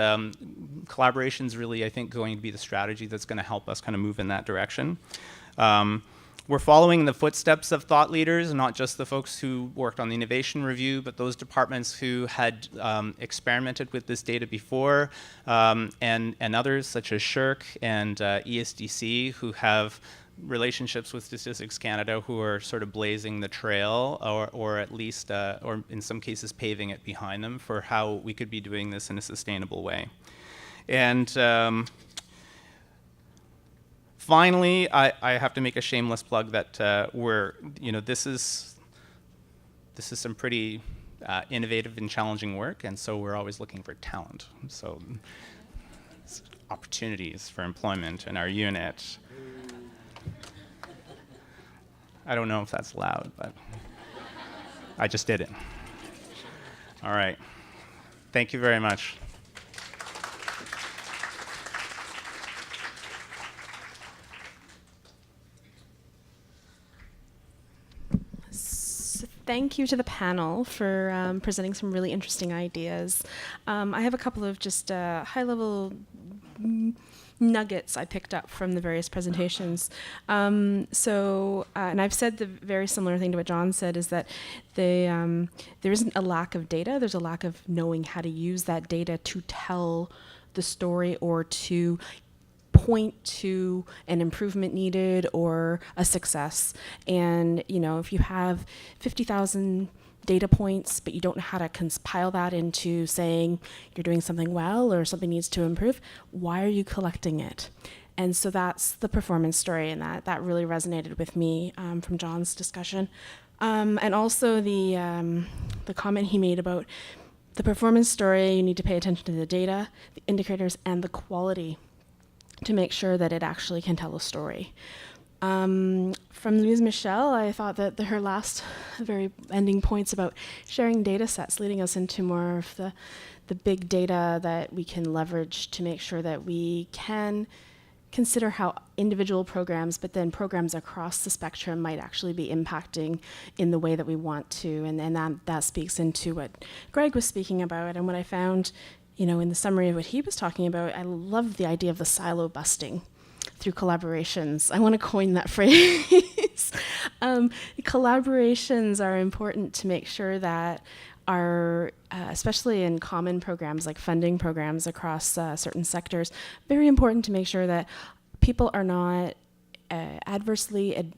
collaboration is really, I think, going to be the strategy that's going to help us kind of move in that direction. We're following the footsteps of thought leaders, not just the folks who worked on the innovation review, but those departments who had experimented with this data before, and others such as SSHRC and ESDC, who have relationships with Statistics Canada, who are sort of blazing the trail, or at least, or in some cases paving it behind them for how we could be doing this in a sustainable way. And finally, I have to make a shameless plug that this is some pretty innovative and challenging work, and so we're always looking for talent. So opportunities for employment in our unit. I don't know if that's loud, but I just did it. All right. Thank you very much. Thank you to the panel for presenting some really interesting ideas. I have a couple of just high-level nuggets I picked up from the various presentations. And I've said the very similar thing to what John said, is that there isn't a lack of data, there's a lack of knowing how to use that data to tell the story or to point to an improvement needed or a success. And if you have 50,000 data points, but you don't know how to compile that into saying you're doing something well or something needs to improve, why are you collecting it? And so that's the performance story, and that really resonated with me from John's discussion. And also the comment he made about the performance story, you need to pay attention to the data, the indicators, and the quality to make sure that it actually can tell a story. From Louise Michel, I thought that her last very ending points about sharing data sets, leading us into more of the big data that we can leverage to make sure that we can consider how individual programs, but then programs across the spectrum might actually be impacting in the way that we want to. And that speaks into what Greg was speaking about, and what I found in the summary of what he was talking about. I love the idea of the silo busting through collaborations. I want to coin that phrase. Collaborations are important to make sure that our, especially in common programs like funding programs across certain sectors, very important to make sure that people are not adversely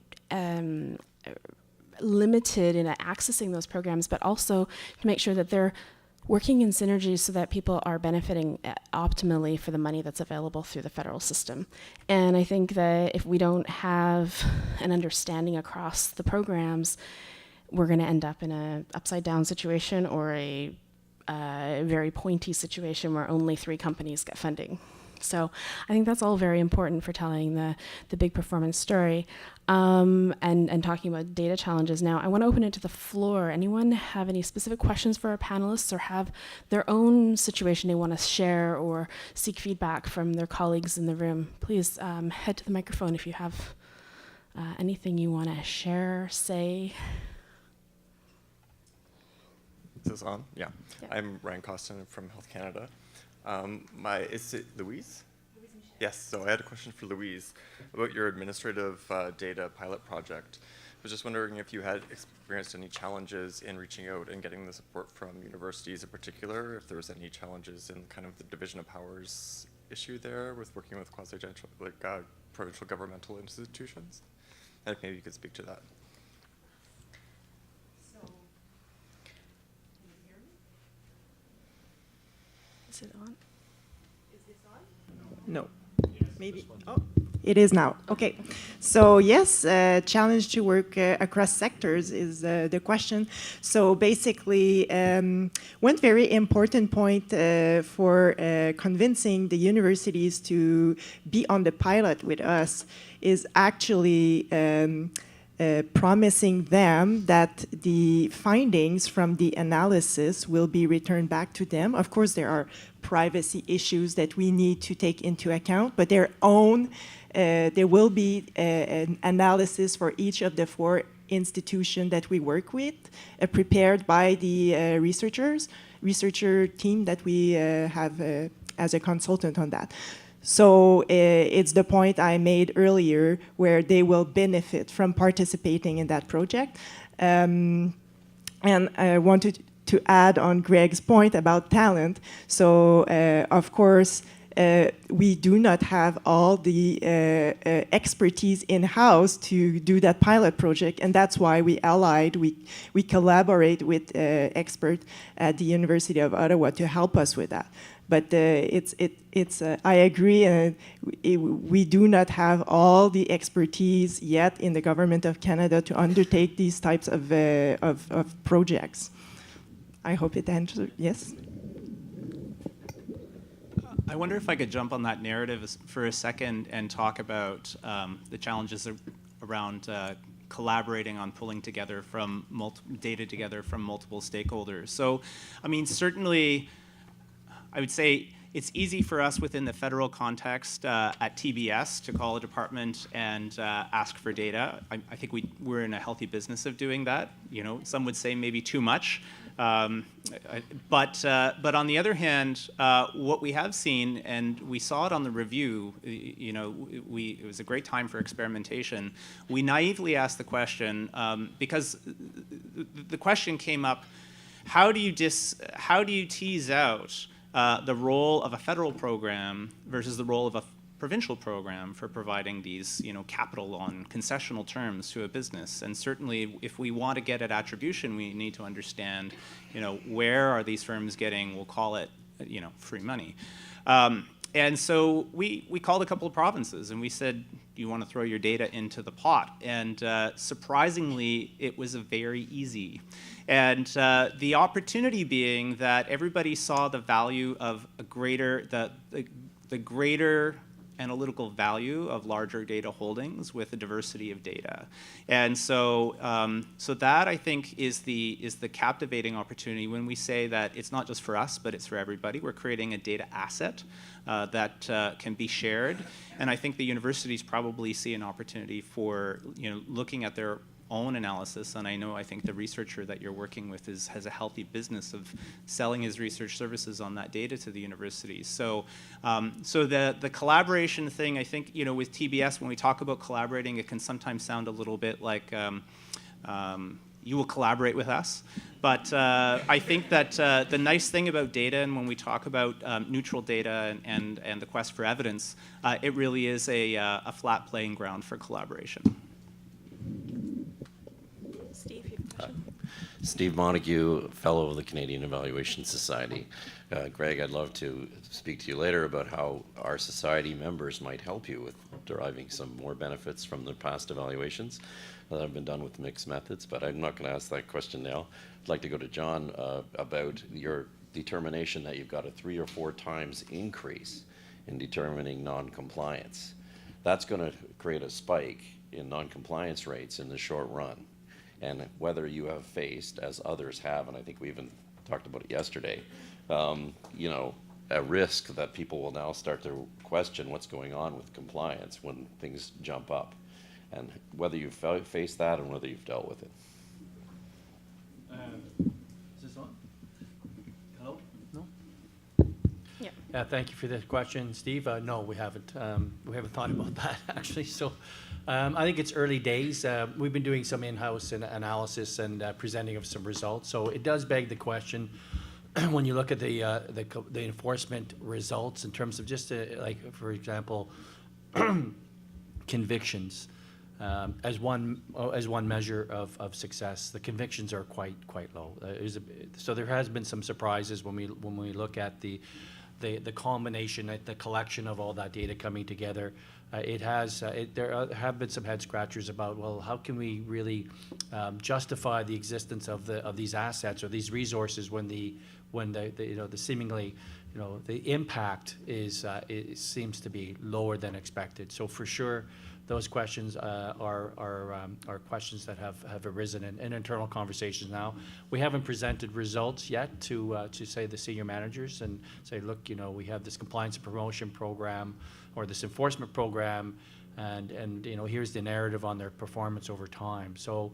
limited in accessing those programs, but also to make sure that they're working in synergy so that people are benefiting optimally for the money that's available through the federal system. And I think that if we don't have an understanding across the programs, we're going to end up in an upside-down situation or a very pointy situation where only 3 companies get funding. So I think that's all very important for telling the big performance story. And talking about data challenges now, I want to open it to the floor. Anyone have any specific questions for our panelists, or have their own situation they want to share or seek feedback from their colleagues in the room? Please head to the microphone if you have anything you want to share, say. Is this on? Yeah. I'm Ryan Costin from Health Canada. Is it Louise? Yes, so I had a question for Louise about your administrative data pilot project. I was just wondering if you had experienced any challenges in reaching out and getting the support from universities in particular, if there was any challenges in kind of the division of powers issue there with working with provincial governmental institutions. And if maybe you could speak to that. So, can you hear me? Is it on? Is this on? No. Maybe. Oh, it is now. Okay. So yes, challenge to work across sectors is the question. So basically, one very important point for convincing the universities to be on the pilot with us is actually promising them that the findings from the analysis will be returned back to them. Of course, there are privacy issues that we need to take into account, but there will be an analysis for each of the 4 institutions that we work with, prepared by the researcher team that we have as a consultant on that. So it's the point I made earlier where they will benefit from participating in that project. And I wanted to add on Greg's point about talent. So of course, we do not have all the expertise in-house to do that pilot project, and that's why we allied, we collaborate with experts at the University of Ottawa to help us with that. But I agree, we do not have all the expertise yet in the Government of Canada to undertake these types of projects. I hope it answered, yes? I wonder if I could jump on that narrative for a second and talk about the challenges around collaborating on pulling together from data together from multiple stakeholders. So, I mean, certainly, I would say it's easy for us within the federal context at TBS to call a department and ask for data. I think we're in a healthy business of doing that. You know, some would say maybe too much. But on the other hand, what we have seen, and we saw it on the review, you know, it was a great time for experimentation. We naively asked the question because the question came up: how do you tease out the role of a federal program versus the role of a provincial program for providing these, you know, capital on concessional terms to a business? And certainly, if we want to get at attribution, we need to understand, you know, where are these firms getting, we'll call it, you know, free money. And so we called a couple of provinces and we said, do you want to throw your data into the pot? And surprisingly, it was very easy. And the opportunity being that everybody saw the value of a greater, the greater analytical value of larger data holdings with a diversity of data. And so so that, I think, is the captivating opportunity when we say that it's not just for us, but it's for everybody. We're creating a data asset that can be shared. And I think the universities probably see an opportunity for, you know, looking at their own analysis, and I think the researcher that you're working with has a healthy business of selling his research services on that data to the universities. So, so the collaboration thing, I think, you know, with TBS, when we talk about collaborating, it can sometimes sound a little bit like you will collaborate with us. But I think that the nice thing about data, and when we talk about neutral data and the quest for evidence, it really is a flat playing ground for collaboration. Steve Montague, Fellow of the Canadian Evaluation Society. Greg, I'd love to speak to you later about how our society members might help you with deriving some more benefits from the past evaluations that have been done with mixed methods, but I'm not going to ask that question now. I'd like to go to John about your determination that you've got a 3 or 4 times increase in determining non-compliance. That's going to create a spike in non-compliance rates in the short run. And whether you have faced, as others have, and I think we even talked about it yesterday, you know, a risk that people will now start to question what's going on with compliance when things jump up, and whether you've faced that and whether you've dealt with it. Is this on? Hello? No? Yeah. Thank you for the question, Steve. No, we haven't thought about that, actually. So I think it's early days. We've been doing some in-house analysis and presenting of some results. So it does beg the question, when you look at the enforcement results in terms of just like, for example, convictions as one measure of success, the convictions are quite low. So there has been some surprises when we look at the combination, the collection of all that data coming together. There have been some head scratchers about, well, how can we really justify the existence of these assets or these resources when the seemingly, the impact it seems to be lower than expected. So for sure, those questions are questions that have arisen in internal conversations now. We haven't presented results yet to say the senior managers and say, look, we have this compliance and promotion program or this enforcement program, and here's the narrative on their performance over time. So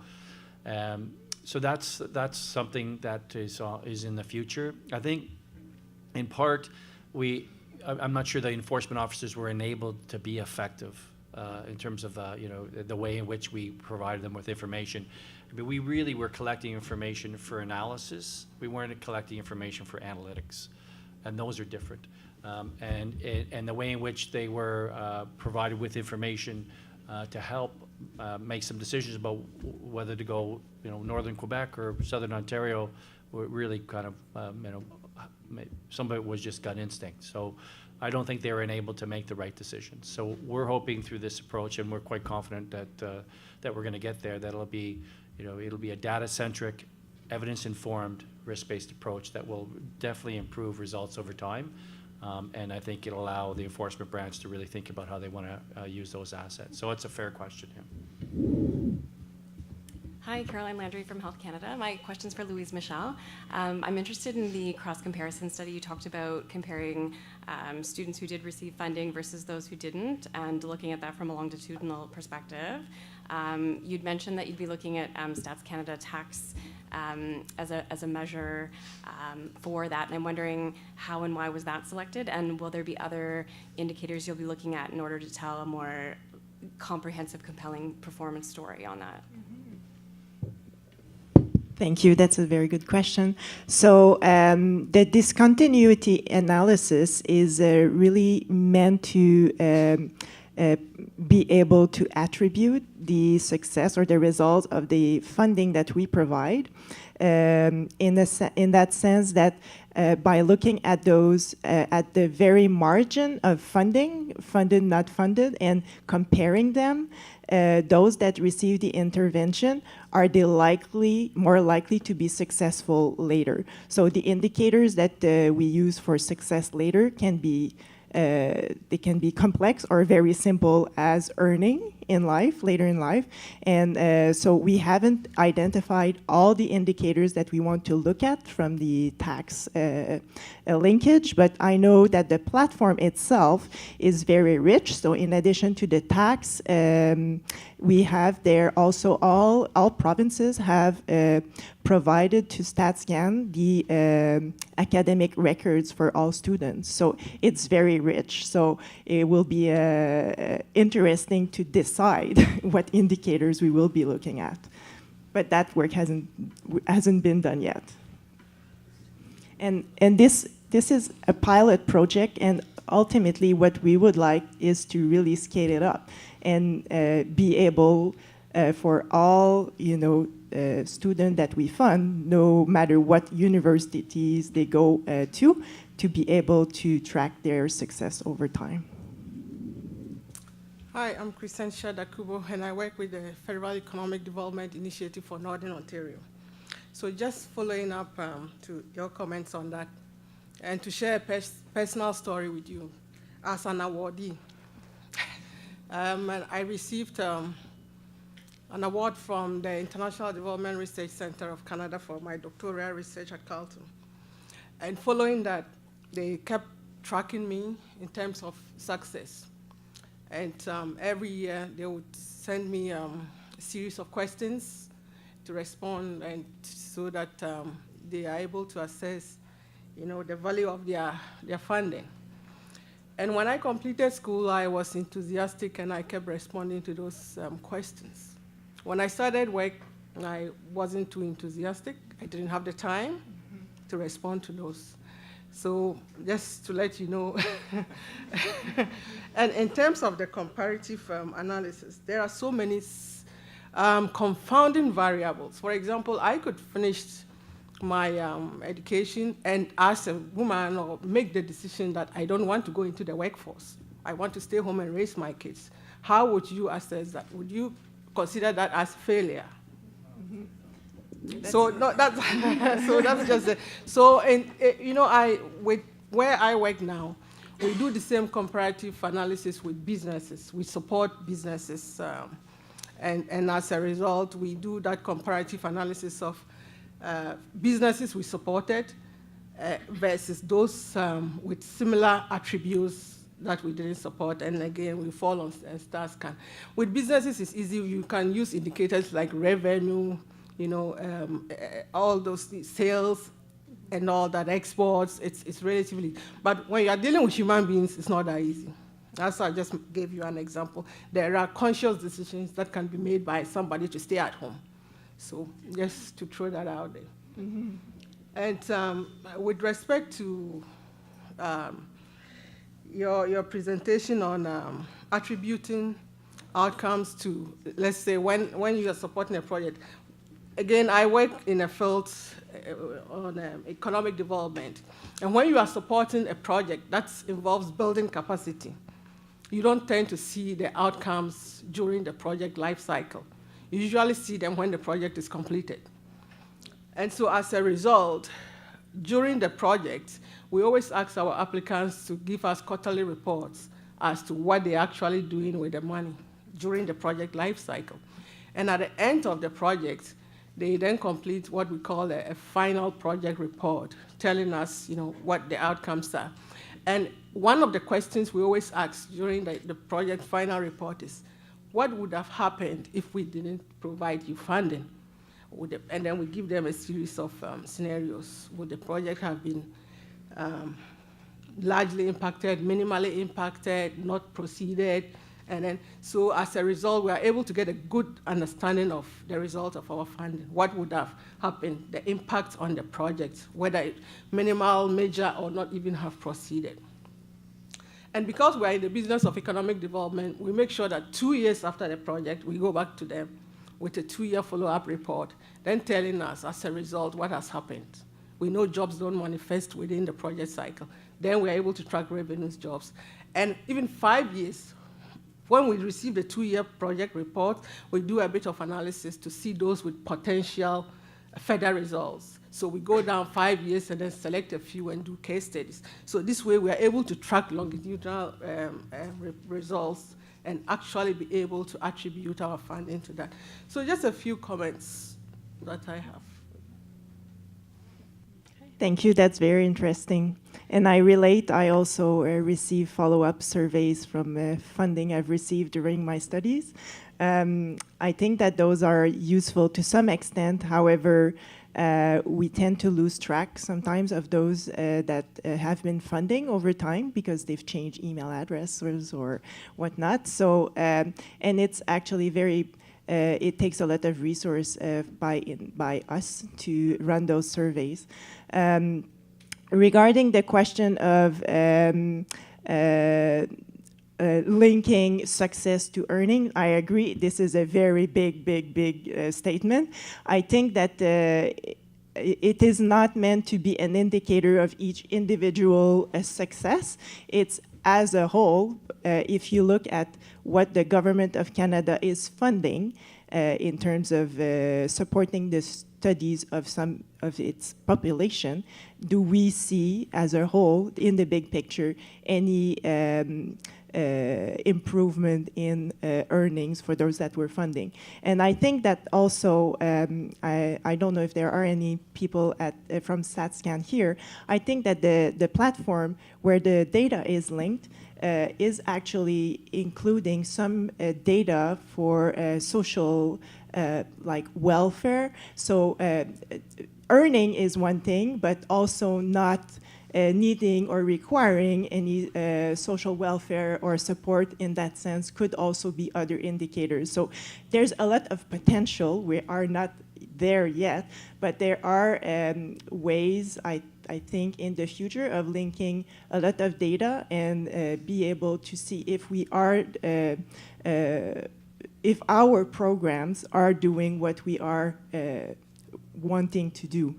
so that's something that is in the future. I think in part I'm not sure the enforcement officers were enabled to be effective in terms of the way in which we provided them with information. I mean, we really were collecting information for analysis. We weren't collecting information for analytics, and those are different. And the way in which they were provided with information to help make some decisions about whether to go, northern Quebec or southern Ontario, were really kind of, some of it was just gut instinct. So I don't think they were enabled to make the right decisions. So we're hoping through this approach, and we're quite confident that we're going to get there, that it'll be a data-centric, evidence-informed, risk-based approach that will definitely improve results over time. And I think it'll allow the enforcement branch to really think about how they want to use those assets. So it's a fair question. Yeah. Hi, Caroline Landry from Health Canada. My question's for Louise Michel. I'm interested in the cross-comparison study. You talked about comparing students who did receive funding versus those who didn't, and looking at that from a longitudinal perspective. You'd mentioned that you'd be looking at Stats Canada tax as a measure for that, and I'm wondering how and why was that selected, and will there be other indicators you'll be looking at in order to tell a more comprehensive, compelling performance story on that? Thank you. That's a very good question. So the discontinuity analysis is really meant to be able to attribute the success or the result of the funding that we provide, in that sense that by looking at those at the very margin of funding, funded, not funded, and comparing them, those that receive the intervention are more likely to be successful later. So the indicators that we use for success later can be they can be complex or very simple as earning in life, later in life. And so we haven't identified all the indicators that we want to look at from the tax linkage, but I know that the platform itself is very rich. So in addition to the tax, we have there also all provinces have provided to StatsCan the academic records for all students. So it's very rich. So it will be interesting to decide what indicators we will be looking at. But that work hasn't been done yet. And this is a pilot project, and ultimately what we would like is to really scale it up and be able for all students that we fund, no matter what universities they go to be able to track their success over time. Hi, I'm Christentia Dakubo, and I work with the Federal Economic Development Initiative for Northern Ontario. So just following up to your comments on that, and to share a personal story with you. As an awardee, and I received an award from the International Development Research Center of Canada for my doctoral research at Carleton. And following that, they kept tracking me in terms of success. And every year, they would send me a series of questions to respond, and so that they are able to assess, the value of their funding. And when I completed school, I was enthusiastic, and I kept responding to those questions. When I started work, I wasn't too enthusiastic. I didn't have the time to respond to those. So just to let you know, and in terms of the comparative analysis, there are so many confounding variables. For example, I could finish my education and as a woman or make the decision that I don't want to go into the workforce. I want to stay home and raise my kids. How would you assess that? Would you consider that as failure? So no, that's so that's just it. So I with where I work now, we do the same comparative analysis with businesses. We support businesses, and as a result, we do that comparative analysis of businesses we supported versus those with similar attributes that we didn't support, and again, we fall on star scan. With businesses, it's easy. You can use indicators like revenue, all those sales, and all that, exports. It's relatively, but when you are dealing with human beings, it's not that easy. That's why I just gave you an example. There are conscious decisions that can be made by somebody to stay at home. So just to throw that out there. Mm-hmm. And with respect to your presentation on attributing outcomes to, let's say, when you are supporting a project. Again, I work in a field on economic development. And when you are supporting a project that involves building capacity, you don't tend to see the outcomes during the project life cycle. You usually see them when the project is completed. And so as a result, during the project, we always ask our applicants to give us quarterly reports as to what they're actually doing with the money during the project life cycle. And at the end of the project, they then complete what we call a final project report, telling us, what the outcomes are. And one of the questions we always ask during the project final report is, what would have happened if we didn't provide you funding? And then we give them a series of scenarios. Would the project have been largely impacted, minimally impacted, not proceeded? And then, so as a result, we are able to get a good understanding of the result of our funding. What would have happened, the impact on the project, whether it minimal, major, or not even have proceeded. And because we are in the business of economic development, we make sure that 2 years after the project, we go back to them with a 2-year follow-up report, then telling us, as a result, what has happened. We know jobs don't manifest within the project cycle. Then we're able to track revenues, jobs. And even 5 years, when we receive the 2-year project report, we do a bit of analysis to see those with potential further results. So we go down 5 years and then select a few and do case studies. So this way, we are able to track longitudinal results and actually be able to attribute our funding to that. So just a few comments that I have. Thank you, that's very interesting. And I also receive follow-up surveys from funding I've received during my studies. I think that those are useful to some extent. However, we tend to lose track sometimes of those that have been funding over time because they've changed email addresses or whatnot. So, and it's actually it takes a lot of resource by us to run those surveys. Regarding the question of linking success to earning, I agree. This is a very big statement. I think that it is not meant to be an indicator of each individual success. It's as a whole, if you look at what the government of Canada is funding in terms of supporting the studies of some of its population, do we see as a whole, in the big picture, any improvement in earnings for those that we're funding? And I think that also, I don't know if there are any people from StatScan here, I think that the platform where the data is linked is actually including some data for social like welfare. So earning is one thing, but also not needing or requiring any social welfare or support in that sense could also be other indicators. So there's a lot of potential. We are not there yet, but there are ways, I think, in the future of linking a lot of data and be able to see if we are if our programs are doing what we are wanting to do.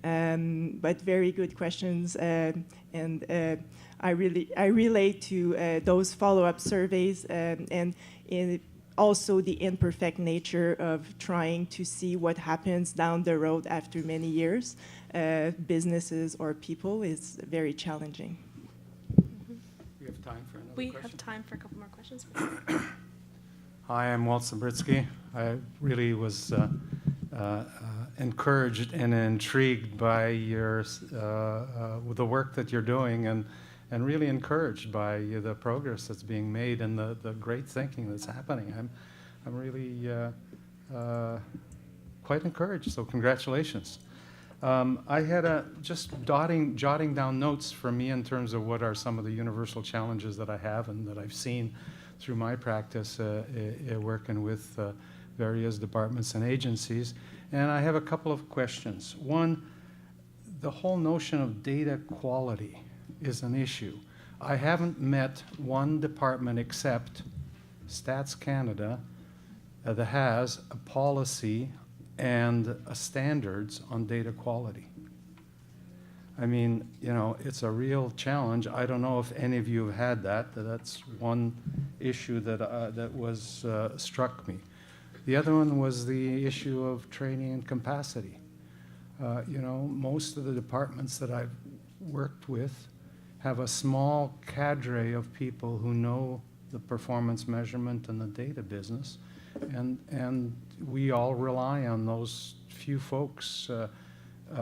But very good questions, and I relate to those follow-up surveys, and also the imperfect nature of trying to see what happens down the road after many years, businesses or people, is very challenging. We have time for another We question. have time for a couple more questions. Hi, I'm Walt Zabritsky. I really was encouraged and intrigued by your the work that you're doing, and really encouraged by the progress that's being made and the great thinking that's happening. I'm really quite encouraged. So congratulations. I had just jotting down notes for me in terms of what are some of the universal challenges that I have and that I've seen through my practice working with various departments and agencies. And I have a couple of questions. One, the whole notion of data quality is an issue. I haven't met one department except Stats Canada that has a policy and standards on data quality. I mean, you know, it's a real challenge. I don't know if any of you have had that. That's one issue that was struck me. The other one was the issue of training and capacity. You know, most of the departments that I've worked with have a small cadre of people who know the performance measurement and the data business, and we all rely on those few folks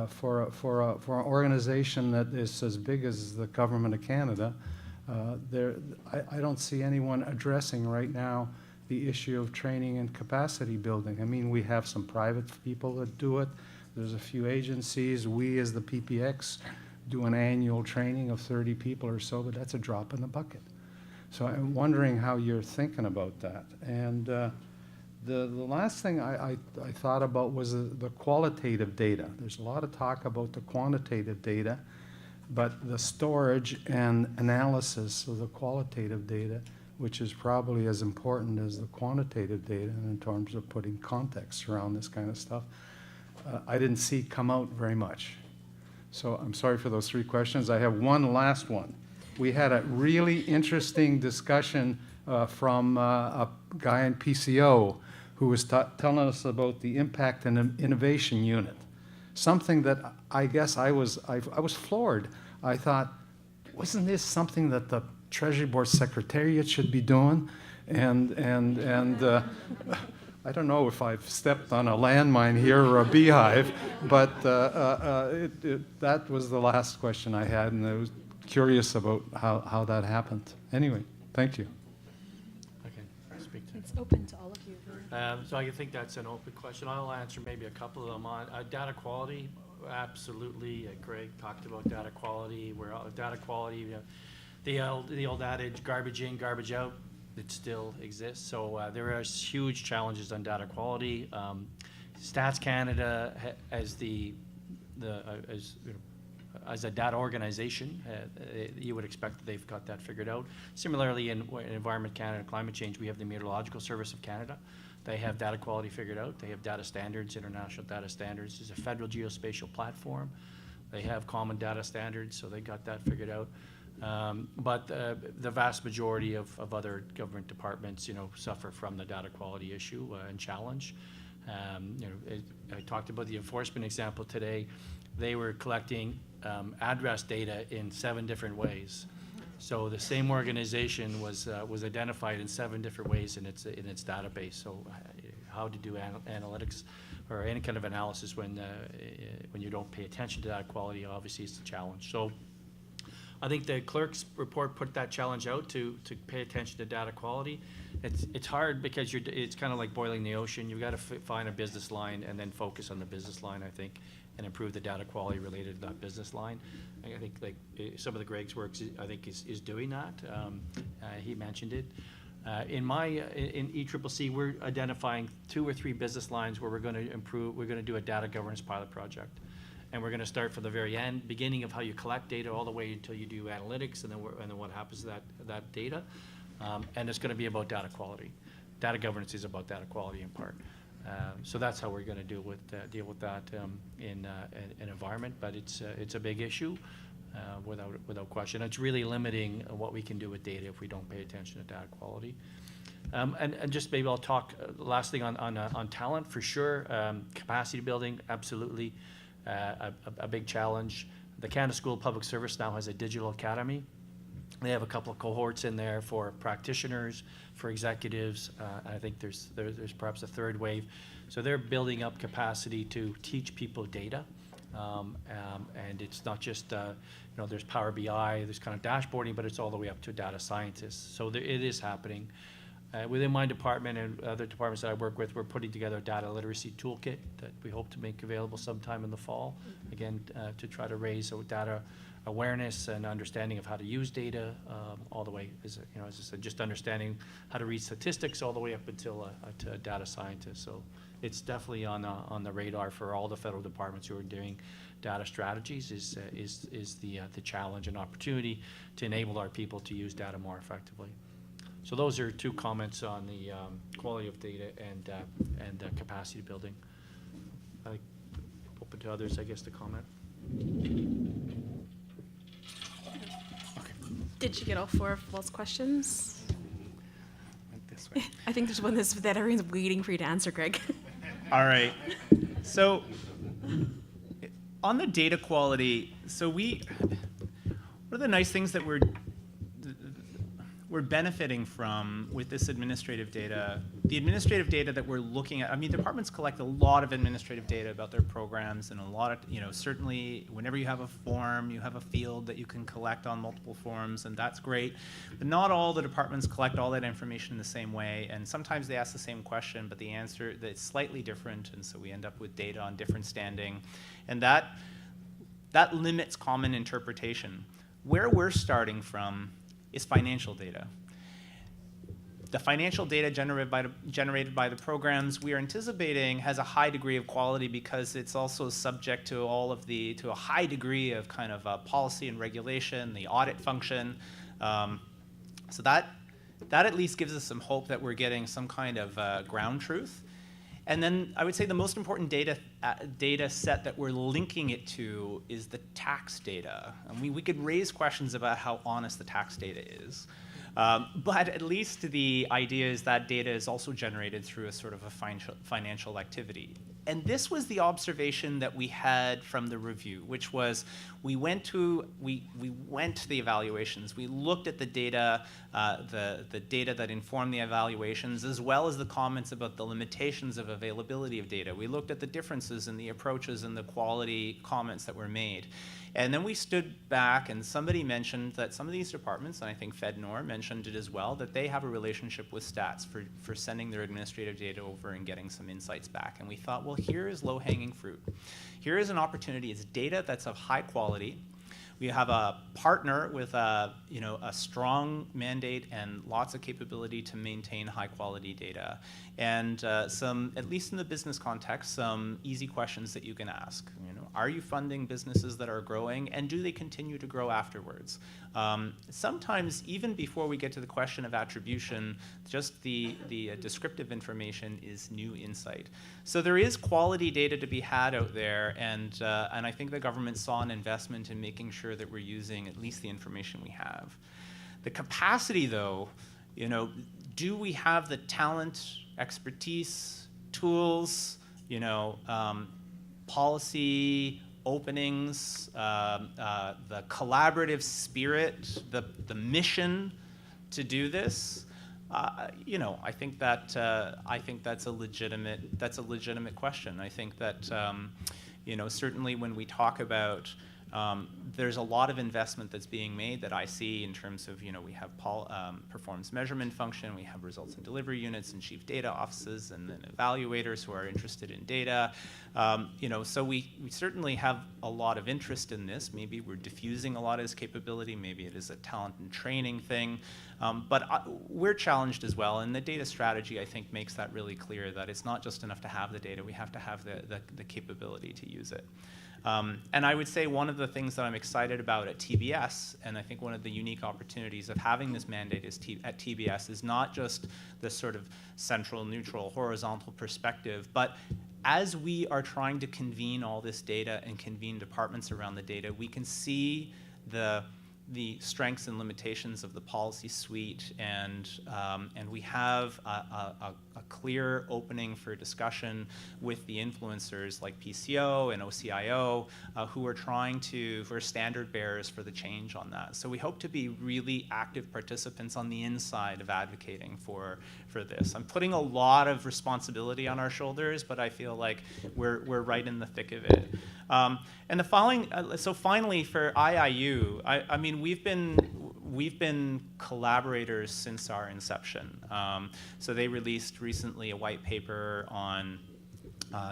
for an organization that is as big as the Government of Canada. I don't see anyone addressing right now the issue of training and capacity building. I mean, we have some private people that do it. There's a few agencies. We, as the PPX, do an annual training of 30 people or so, but that's a drop in the bucket. So I'm wondering how you're thinking about that. And the last thing I thought about was the qualitative data. There's a lot of talk about the quantitative data, but the storage and analysis of the qualitative data, which is probably as important as the quantitative data in terms of putting context around this kind of stuff, I didn't see come out very much. So I'm sorry for those three questions. I have one last one. We had a really interesting discussion from a guy in PCO who was telling us about the Impact and Innovation Unit, something that I guess I was floored. I thought, wasn't this something that the Treasury Board Secretariat should be doing? And I don't know if I've stepped on a landmine here or a beehive, but that was the last question I had, and I was curious about how that happened. Anyway, thank you. Okay, I'll speak to It's open to all of you. So I think that's an open question. I'll answer maybe a couple of them on data quality. Absolutely, Greg talked about data quality. Where data quality, you know, the old adage, garbage in, garbage out, it still exists. So there are huge challenges on data quality. Stats Canada, as as a data organization, you would expect that they've got that figured out. Similarly, in Environment Canada, Climate Change, we have the Meteorological Service of Canada. They have data quality figured out. They have data standards, international data standards. There's a federal geospatial platform. They have common data standards, so they got that figured out. But the vast majority of other government departments, you know, suffer from the data quality issue and challenge. You know, I talked about the enforcement example today. They were collecting address data in 7 different ways. So the same organization was identified in 7 different ways in its database. So how to do analytics or any kind of analysis when you don't pay attention to that quality, obviously, is a challenge. So I think the clerk's report put that challenge out to pay attention to data quality. It's hard because it's kind of like boiling the ocean. You've got to find a business line and then focus on the business line, I think, and improve the data quality related to that business line. I think like some of the Greg's works, I think is doing that. He mentioned it. In ECCC, we're identifying 2 or 3 business lines where we're going to improve. We're going to do a data governance pilot project. And we're going to start from the very beginning of how you collect data all the way until you do analytics, and then what happens to that data. And it's going to be about data quality. Data governance is about data quality in part. So that's how we're going to deal with that in environment. But it's a big issue, without question. It's really limiting what we can do with data if we don't pay attention to data quality. And just maybe I'll talk, last thing on talent, for sure. Capacity building, absolutely a big challenge. The Canada School of Public Service now has a digital academy. They have a couple of cohorts in there for practitioners, for executives. I think there's perhaps a third wave. So they're building up capacity to teach people data. And it's not just, there's Power BI, there's kind of dashboarding, but it's all the way up to data scientists. So it is happening. Within my department and other departments that I work with, we're putting together a data literacy toolkit that we hope to make available sometime in the fall. Again, to try to raise data awareness and understanding of how to use data, all the way, as I said, just understanding how to read statistics all the way up until to a data scientist. So it's definitely on the radar for all the federal departments who are doing data strategies. Is the challenge and opportunity to enable our people to use data more effectively. So those are two comments on the quality of data and capacity building. Open to others, I guess, to comment. Did you get all four of Walt's questions? Went this way. I think there's one that everyone's waiting for you to answer, Greg. All right. So on the data quality, so one of the nice things that we're benefiting from with this administrative data, the administrative data that we're looking at, I mean, departments collect a lot of administrative data about their programs, and a lot of, certainly whenever you have a form, you have a field that you can collect on multiple forms, and that's great. But not all the departments collect all that information in the same way, and sometimes they ask the same question, but the answer is slightly different, and so we end up with data on different standing, and that limits common interpretation. Where we're starting from is financial data. The financial data generated by the programs we are anticipating has a high degree of quality because it's also subject to to a high degree of kind of policy and regulation, the audit function. So that at least gives us some hope that we're getting some kind of ground truth. And then I would say the most important data set that we're linking it to is the tax data. I mean, we could raise questions about how honest the tax data is. But at least the idea is that data is also generated through a sort of a financial activity. And this was the observation that we had from the review, which was we went to the evaluations. We looked at the data, the data that informed the evaluations, as well as the comments about the limitations of availability of data. We looked at the differences in the approaches and the quality comments that were made. And then we stood back, and somebody mentioned that some of these departments, and I think FedNor mentioned it as well, that they have a relationship with stats for sending their administrative data over and getting some insights back. And we thought, well, here is low-hanging fruit. Here is an opportunity. It's data that's of high quality. We have a partner with a strong mandate and lots of capability to maintain high-quality data. And some, at least in the business context, some easy questions that you can ask. Are you funding businesses that are growing, and do they continue to grow afterwards? Sometimes, even before we get to the question of attribution, just the descriptive information is new insight. So there is quality data to be had out there, and I think the government saw an investment in making sure that we're using at least the information we have. The capacity, though, do we have the talent, expertise, tools, policy, openings, the collaborative spirit, the mission to do this? I think that's a legitimate question. I think that certainly when we talk about there's a lot of investment that's being made that I see in terms of, we have performance measurement function, we have results and delivery units and chief data offices and then evaluators who are interested in data. So we certainly have a lot of interest in this. Maybe we're diffusing a lot of this capability. Maybe it is a talent and training thing. But we're challenged as well, and the data strategy, I think, makes that really clear, that it's not just enough to have the data, we have to have the capability to use it. And I would say one of the things that I'm excited about at TBS, and I think one of the unique opportunities of having this mandate at TBS is not just this sort of central, neutral, horizontal perspective, but as we are trying to convene all this data and convene departments around the data, we can see the the strengths and limitations of the policy suite, and we have a clear opening for discussion with the influencers like PCO and OCIO, who are standard bearers for the change on that. So we hope to be really active participants on the inside of advocating for this. I'm putting a lot of responsibility on our shoulders, but I feel like we're right in the thick of it. And the following, so finally for IIU, I mean, we've been collaborators since our inception. So they released recently a white paper on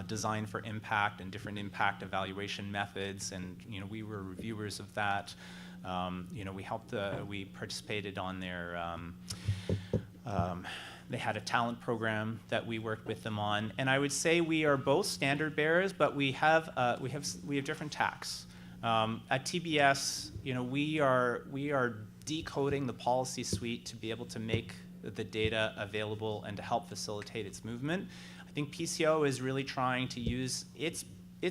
design for impact and different impact evaluation methods, and we were reviewers of that. We participated on their. They had a talent program that we worked with them on, and I would say we are both standard bearers, but we have different tacks. At TBS, we are decoding the policy suite to be able to make the data available and to help facilitate its movement. I think PCO is really trying to use its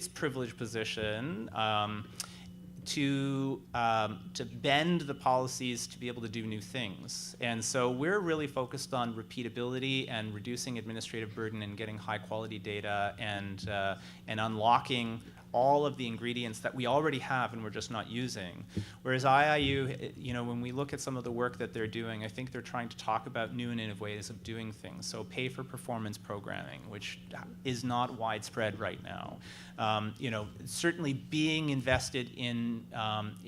privileged position to bend the policies to be able to do new things. And so we're really focused on repeatability and reducing administrative burden and getting high quality data and unlocking all of the ingredients that we already have and we're just not using. Whereas IIU, when we look at some of the work that they're doing, I think they're trying to talk about new and innovative ways of doing things. So pay for performance programming, which is not widespread right now. Certainly being invested in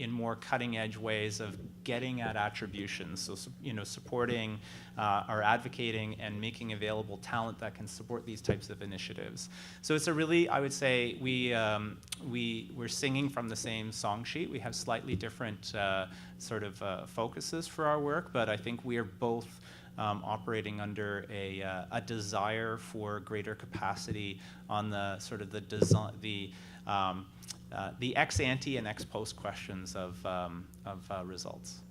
more cutting edge ways of getting at attribution. So, supporting or advocating and making available talent that can support these types of initiatives. So it's a really, I would say, we're singing from the same song sheet. We have slightly different focuses for our work, but I think we are both operating under a desire for greater capacity on the the design, the ex ante and ex post questions of results.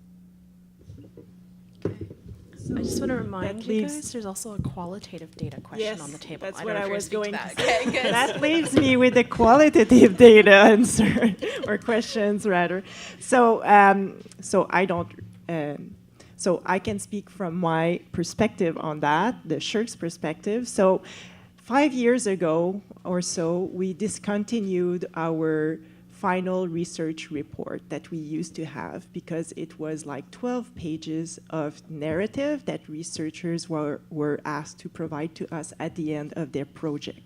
I just want to remind you guys, there's also a qualitative data question on the table. That's I what don't know I if you're was speaking going to to that. say. Okay, good. That leaves me with the qualitative data answer, or questions rather. So I can speak from my perspective on that, the SSHRC's perspective. So 5 years ago or so, we discontinued our final research report that we used to have because it was like 12 pages of narrative that researchers were asked to provide to us at the end of their project.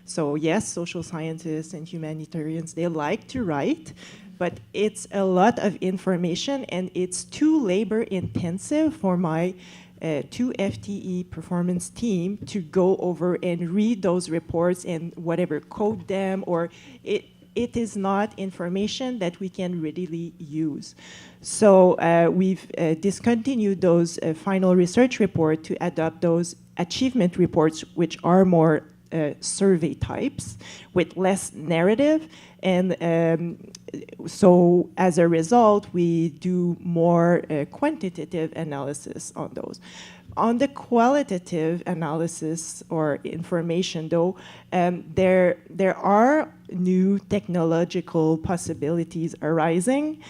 So yes, social scientists and humanitarians, they like to write, but it's a lot of information and it's too labor intensive for my 2 FTE performance team to go over and read those reports and whatever, code them, or it is not information that we can readily use. So we've discontinued those final research reports to adopt those achievement reports, which are more survey types with less narrative. And so as a result, we do more quantitative analysis on those. On the qualitative analysis or information, though, there are new technological possibilities arising.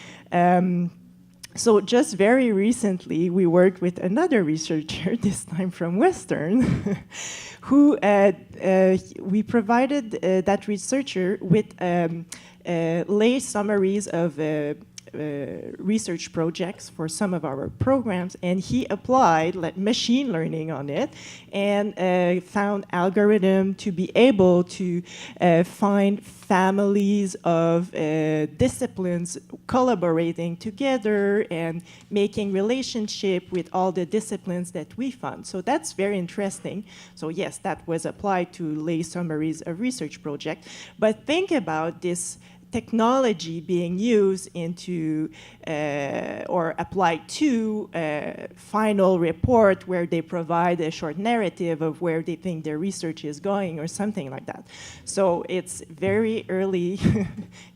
So just very recently, we worked with another researcher, this time from Western, who we provided that researcher with lay summaries of research projects for some of our programs, and he applied machine learning on it and found algorithm to be able to find families of disciplines collaborating together and making relationship with all the disciplines that we fund. So that's very interesting. So yes, that was applied to lay summaries of research projects. But think about this technology being used into or applied to a final report where they provide a short narrative of where they think their research is going or something like that. So it's very early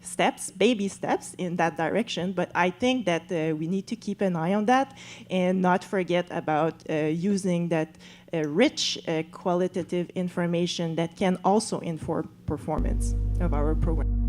steps, baby steps in that direction, but I think that we need to keep an eye on that and not forget about using that rich qualitative information that can also inform performance of our program.